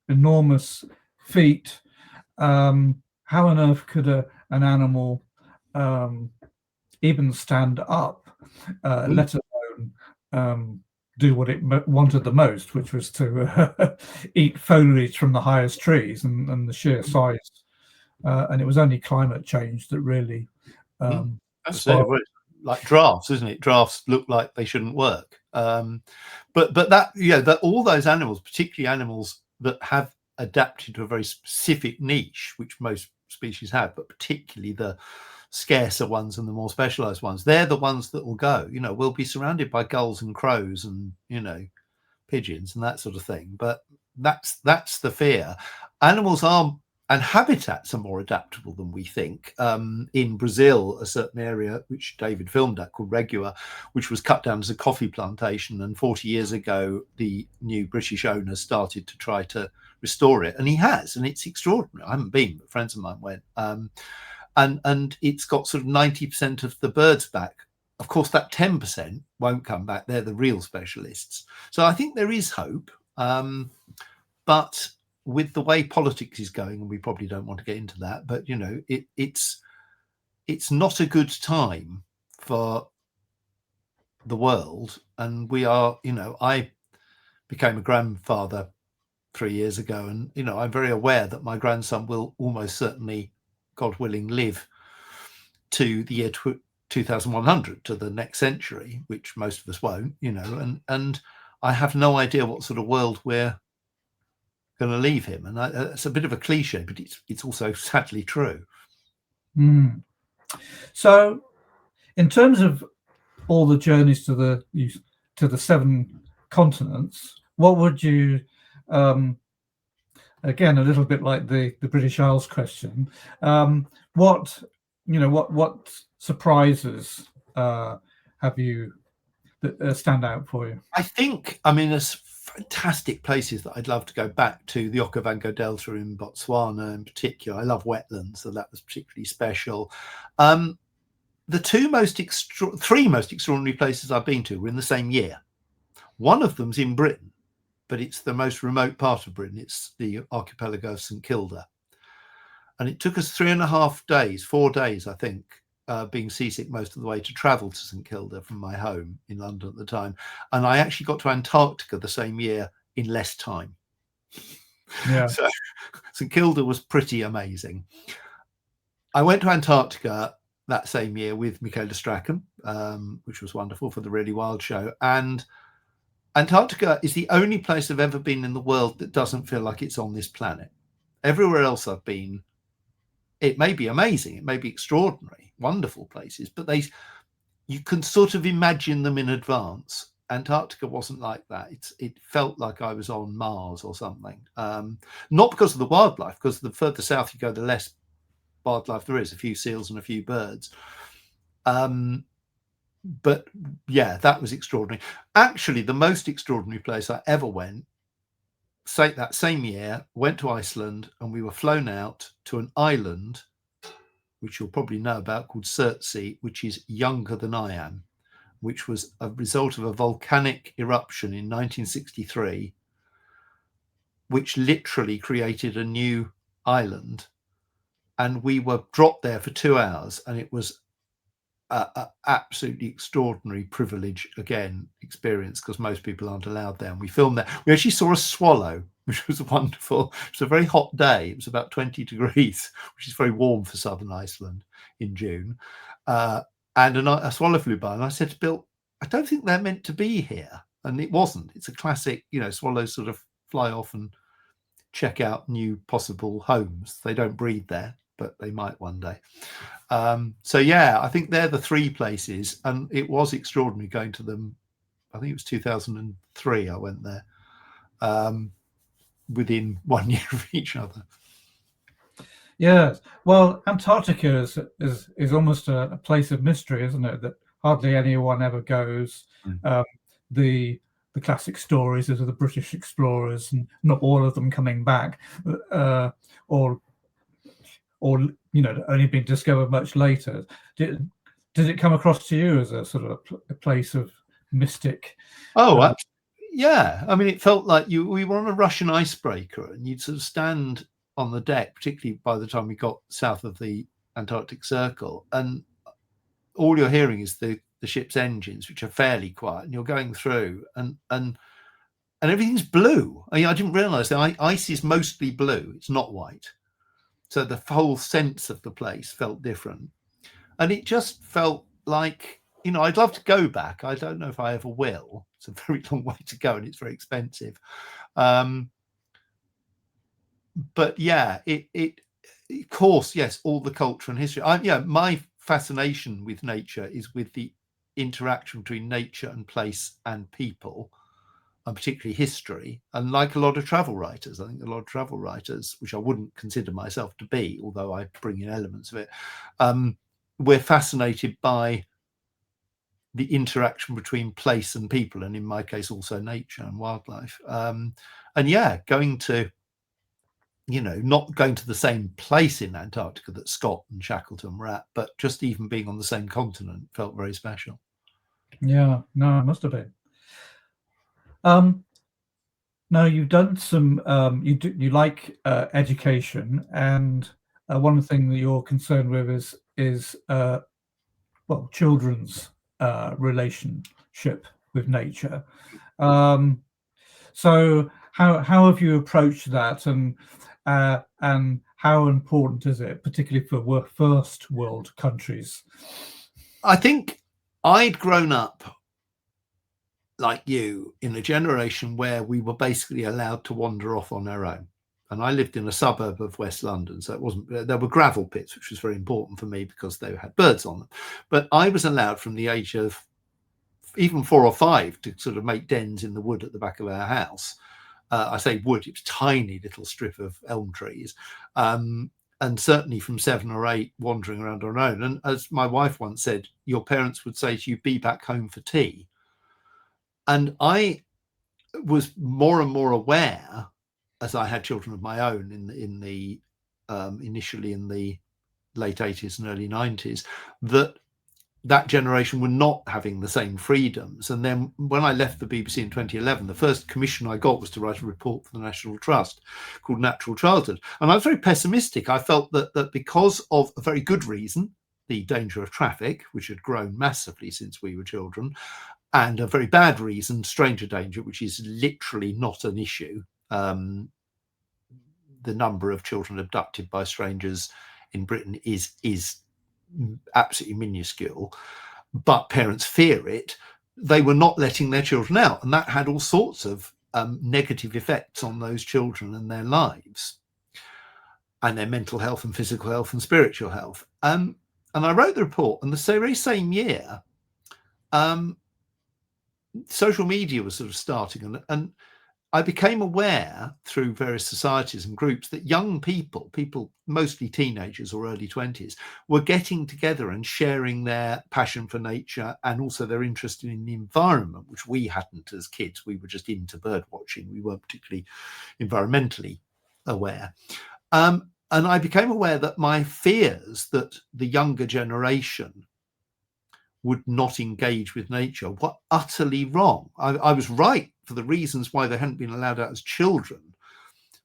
enormous feet. How on earth could an animal even stand up, let alone do what it wanted the most, which was to eat foliage from the highest trees, and the sheer size. And it was only climate change that really that's it. Like drafts, isn't it? Drafts look like they shouldn't work. But that all those animals, particularly animals that have adapted to a very specific niche, which most species have, but particularly the scarcer ones and the more specialized ones, they're the ones that will go. We'll be surrounded by gulls and crows and pigeons and that sort of thing. But that's the fear. Animals are, and habitats are more adaptable than we think. In Brazil, a certain area which David filmed at called Regua, which was cut down as a coffee plantation, and 40 years ago the new British owners started to try to restore it, and he has, and it's extraordinary. I haven't been, but friends of mine went, and it's got sort of 90% of the birds back. Of course, that 10% won't come back. They're the real specialists. So I think there is hope, but with the way politics is going, and we probably don't want to get into that, but you know, it's not a good time for the world. And we are, you know, I became a grandfather 3 years ago, and you know, I'm very aware that my grandson will almost certainly, God willing, live to the year 2100, to the next century, which most of us won't, you know, and I have no idea what sort of world we're going to leave him. And it's a bit of a cliche, but it's also sadly true. So in terms of all the journeys to the 7 continents, what would you, again, a little bit like the British Isles question, what surprises have you that stand out for you? I think, I mean, there's fantastic places that I'd love to go back to. The Okavango Delta in Botswana in particular. I love wetlands, so that was particularly special. The three most extraordinary places I've been to were in the same year. One of them's in Britain, but it's the most remote part of Britain. It's the archipelago of St Kilda. And it took us 4 days, I think, being seasick most of the way, to travel to St Kilda from my home in London at the time. And I actually got to Antarctica the same year in less time. Yeah. So St Kilda was pretty amazing. I went to Antarctica that same year with Michaela Strachan, which was wonderful, for the Really Wild show. And Antarctica is the only place I've ever been in the world that doesn't feel like it's on this planet. Everywhere else I've been, it may be amazing, it may be extraordinary, wonderful places, but you can sort of imagine them in advance. Antarctica wasn't like that. It felt like I was on Mars or something. Not because of the wildlife, because the further south you go, the less wildlife there is, a few seals and a few birds. But yeah, that was extraordinary. Actually, the most extraordinary place I ever went, that same year, went to Iceland, and we were flown out to an island, which you'll probably know about, called Surtsey, which is younger than I am, which was a result of a volcanic eruption in 1963, which literally created a new island. And we were dropped there for 2 hours, and it was an absolutely extraordinary privilege, again, experience, because most people aren't allowed there. And we filmed there. We actually saw a swallow, which was wonderful. It was a very hot day. It was about 20 degrees, which is very warm for southern Iceland in June. And a swallow flew by, and I said to Bill, I don't think they're meant to be here. And it wasn't. It's a classic, you know, swallows sort of fly off and check out new possible homes. They don't breed there, but they might one day. So yeah, I think they're the 3 places, and it was extraordinary going to them. I think it was 2003 I went there, within 1 year of each other. Yes, well, Antarctica is almost a place of mystery, isn't it? That hardly anyone ever goes. The classic stories of the British explorers, and not all of them coming back, or you know, only being discovered much later. Did it come across to you as a sort of a place of mystic? Oh, yeah. I mean, it felt like we were on a Russian icebreaker, and you'd sort of stand on the deck, particularly by the time we got south of the Antarctic Circle, and all you're hearing is the ship's engines, which are fairly quiet, and you're going through, and everything's blue. I didn't realize that ice is mostly blue. It's not white. So the whole sense of the place felt different. And it just felt like, you know, I'd love to go back. I don't know if I ever will. It's a very long way to go, and it's very expensive. But yeah, it of course, yes, all the culture and history. My fascination with nature is with the interaction between nature and place and people, and particularly history. And like a lot of travel writers, I think a lot of travel writers, which I wouldn't consider myself to be, although I bring in elements of it, we're fascinated by the interaction between place and people, and in my case also nature and wildlife. And yeah, going to not going to the same place in Antarctica that Scott and Shackleton were at, but just even being on the same continent felt very special. Yeah, no, it must have been. Now you've done some. You like education, and one thing that you're concerned with is children's relationship with nature. So how have you approached that, and how important is it, particularly for first world countries? I think I'd grown up like you in a generation where we were basically allowed to wander off on our own. And I lived in a suburb of West London, so there were gravel pits, which was very important for me because they had birds on them. But I was allowed from the age of even 4 or 5 to sort of make dens in the wood at the back of our house. I say wood, it was tiny little strip of elm trees. And certainly from 7 or 8 wandering around on our own. And as my wife once said, your parents would say to you, be back home for tea. And I was more and more aware as I had children of my own initially in the late 80s and early 90s, that generation were not having the same freedoms. And then when I left the BBC in 2011, the first commission I got was to write a report for the National Trust called Natural Childhood. And I was very pessimistic. I felt that because of a very good reason, the danger of traffic, which had grown massively since we were children, and a very bad reason, stranger danger, which is literally not an issue. The number of children abducted by strangers in Britain is absolutely minuscule, but parents fear it. They were not letting their children out, and that had all sorts of negative effects on those children and their lives and their mental health and physical health and spiritual health. And I wrote the report, and the very same year, social media was sort of starting, and I became aware through various societies and groups that young people, mostly teenagers or early 20s, were getting together and sharing their passion for nature and also their interest in the environment, which we hadn't as kids. We were just into bird watching. We weren't particularly environmentally aware. And I became aware that my fears that the younger generation would not engage with nature were utterly wrong. I was right for the reasons why they hadn't been allowed out as children.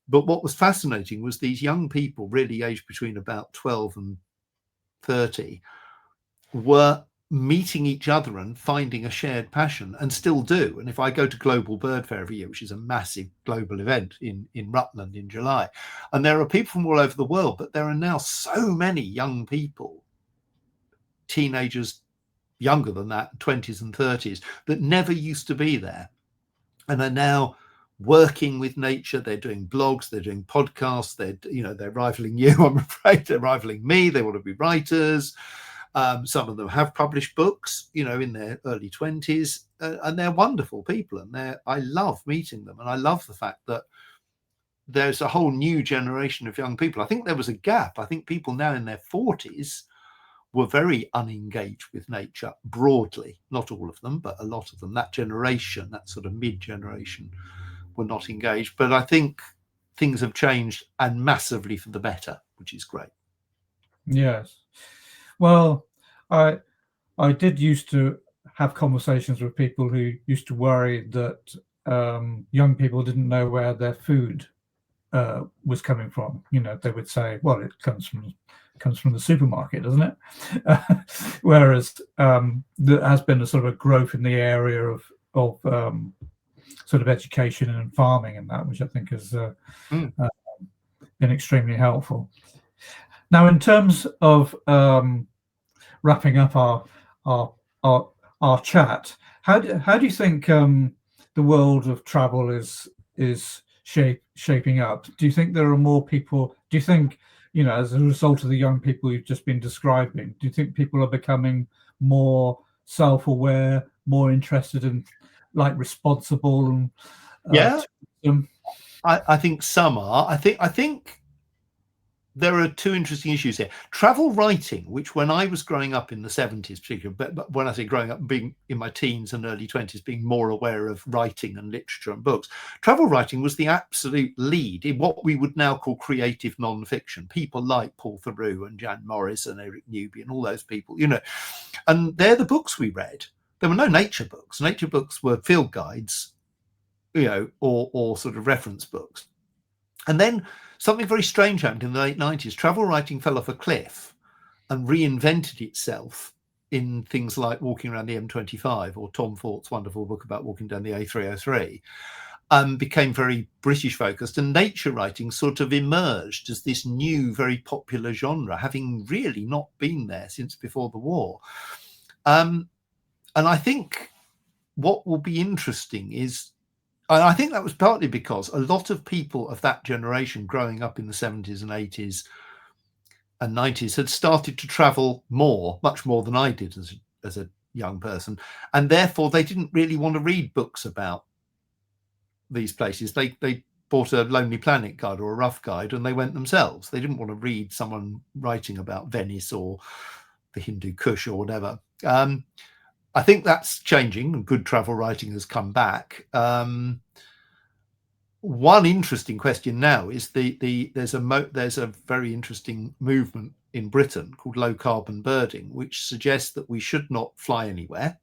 But what was fascinating was these young people, really aged between about 12 and 30, were meeting each other and finding a shared passion, and still do. And if I go to Global Bird Fair every year, which is a massive global event in Rutland in July, and there are people from all over the world, but there are now so many young people, teenagers, younger than that, 20s and 30s, that never used to be there and are now working with nature. They're doing blogs, they're doing podcasts, they're rivaling you, I'm afraid. They're rivaling me. They want to be writers. Some of them have published books, in their early 20s, and they're wonderful people. And I love meeting them. And I love the fact that there's a whole new generation of young people. I think there was a gap. I think people now in their 40s were very unengaged with nature broadly. Not all of them, but a lot of them. That generation, that sort of mid-generation, were not engaged. But I think things have changed, and massively for the better, which is great. Yes. Well, I did used to have conversations with people who used to worry that young people didn't know where their food was coming from. They would say, well, it comes from the supermarket, doesn't it? Whereas there has been a sort of a growth in the area of sort of education and farming and that, which I think has been extremely helpful. Now, in terms of wrapping up our chat, how do you think the world of travel is shaping up? Do you think there are more people? Do you think, as a result of the young people you've just been describing, do you think people are becoming more self-aware, more interested in, responsible and I think some are. I think there are two interesting issues here. Travel writing, which when I was growing up in the 70s, particularly, but when I say growing up, being in my teens and early 20s, being more aware of writing and literature and books, travel writing was the absolute lead in what we would now call creative non-fiction. People like Paul Theroux and Jan Morris and Eric Newby and all those people, and they're the books we read. There were no nature books. Nature books were field guides, or sort of reference books. And then something very strange happened in the late 90s. Travel writing fell off a cliff and reinvented itself in things like Walking Around the M25 or Tom Fort's wonderful book about walking down the A303, became very British focused. And nature writing sort of emerged as this new, very popular genre, having really not been there since before the war. And I think what will be interesting is, and I think that was partly because a lot of people of that generation growing up in the 70s and 80s and 90s had started to travel much more than I did as a young person. And therefore, they didn't really want to read books about these places. They bought a Lonely Planet guide or a Rough Guide and they went themselves. They didn't want to read someone writing about Venice or the Hindu Kush or whatever. I think that's changing and good travel writing has come back. One interesting question now is there's a very interesting movement in Britain called low carbon birding, which suggests that we should not fly anywhere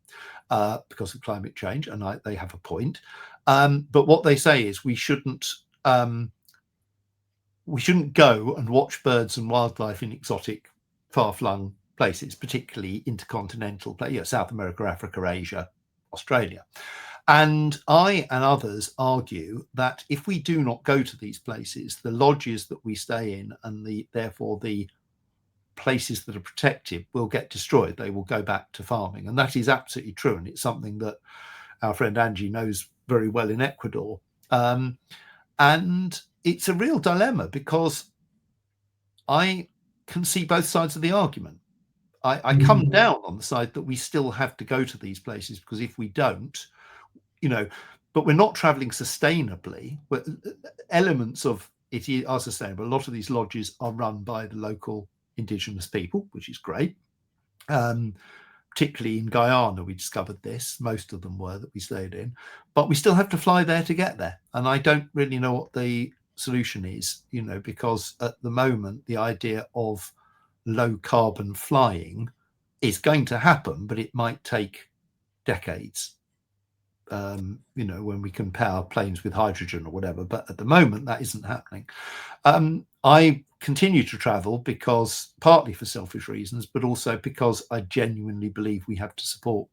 because of climate change, and they have a point. But what they say is we shouldn't go and watch birds and wildlife in exotic, far-flung places, particularly intercontinental places, South America, Africa, Asia, Australia. And I and others argue that if we do not go to these places, the lodges that we stay in and therefore the places that are protected will get destroyed. They will go back to farming. And that is absolutely true. And it's something that our friend Angie knows very well in Ecuador. And it's a real dilemma because I can see both sides of the argument. I come down on the side that we still have to go to these places because if we don't, but we're not traveling sustainably. But elements of it are sustainable. A lot of these lodges are run by the local indigenous people, which is great. Particularly in Guyana, we discovered this. Most of them were that we stayed in, but we still have to fly there to get there. And I don't really know what the solution is, because at the moment, the idea of low carbon flying is going to happen, but it might take decades, when we can power planes with hydrogen or whatever. But at the moment, that isn't happening. I continue to travel because partly for selfish reasons, but also because I genuinely believe we have to support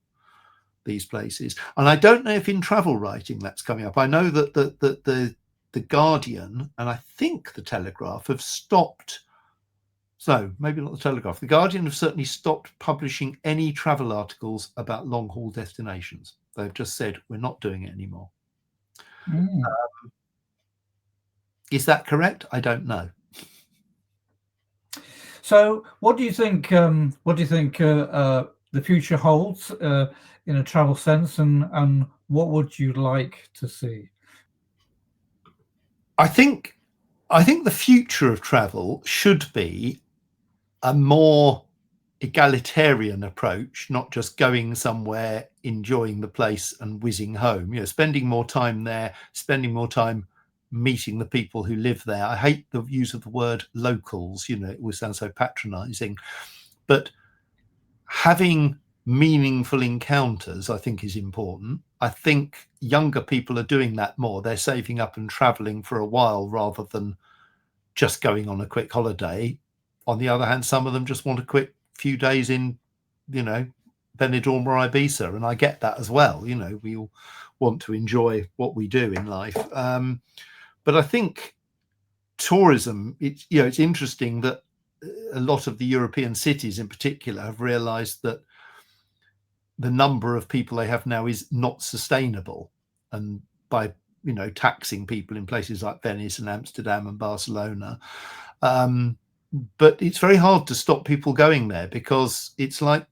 these places. And I don't know if in travel writing that's coming up. I know that the Guardian and I think the Telegraph have stopped. So maybe not the Telegraph. The Guardian have certainly stopped publishing any travel articles about long haul destinations. They've just said, we're not doing it anymore. Is that correct? I don't know. So what do you think the future holds in a travel sense, and what would you like to see? I think the future of travel should be a more egalitarian approach, not just going somewhere, enjoying the place and whizzing home, spending more time there, spending more time meeting the people who live there. I hate the use of the word locals, it always sounds so patronizing, but having meaningful encounters, I think, is important. I think younger people are doing that more. They're saving up and traveling for a while rather than just going on a quick holiday. On the other hand, some of them just want a quick few days in, Benidorm or Ibiza, and I get that as well. We all want to enjoy what we do in life. But I think tourism, it's interesting that a lot of the European cities in particular have realized that the number of people they have now is not sustainable. And by, taxing people in places like Venice and Amsterdam and Barcelona, but it's very hard to stop people going there because it's like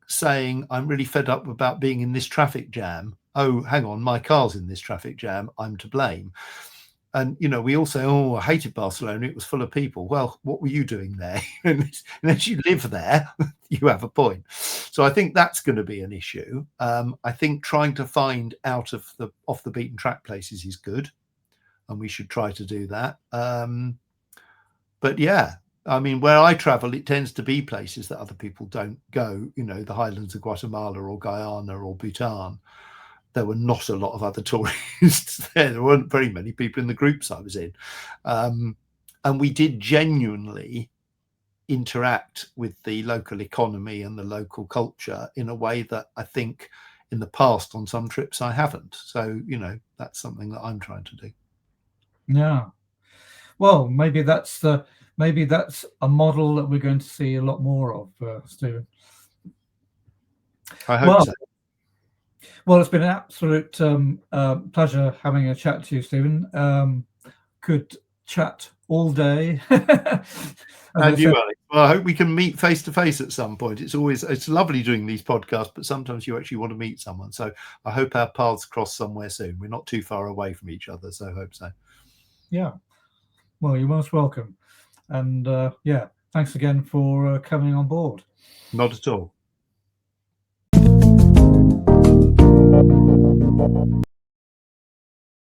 saying, I'm really fed up about being in this traffic jam. Oh, hang on, my car's in this traffic jam. I'm to blame. And, you know, we all say, oh, I hated Barcelona. It was full of people. Well, what were you doing there? Unless you live there, you have a point. So I think that's going to be an issue. I think trying to find out of the off the beaten track places is good. And we should try to do that. But yeah, I mean, where I travel, it tends to be places that other people don't go, you know, the highlands of Guatemala or Guyana or Bhutan. There were not a lot of other tourists there. There weren't very many people in the groups I was in. And we did genuinely interact with the local economy and the local culture in a way that I think in the past on some trips I haven't. So, you know, that's something that I'm trying to do. Yeah. Well, maybe that's a model that we're going to see a lot more of, Stephen. I hope so. Well, it's been an absolute pleasure having a chat to you, Stephen. Could chat all day. And you, Alex. Well, I hope we can meet face to face at some point. It's lovely doing these podcasts, but sometimes you actually want to meet someone. So I hope our paths cross somewhere soon. We're not too far away from each other, so I hope so. Yeah. Well, you're most welcome. And yeah, thanks again for coming on board. Not at all.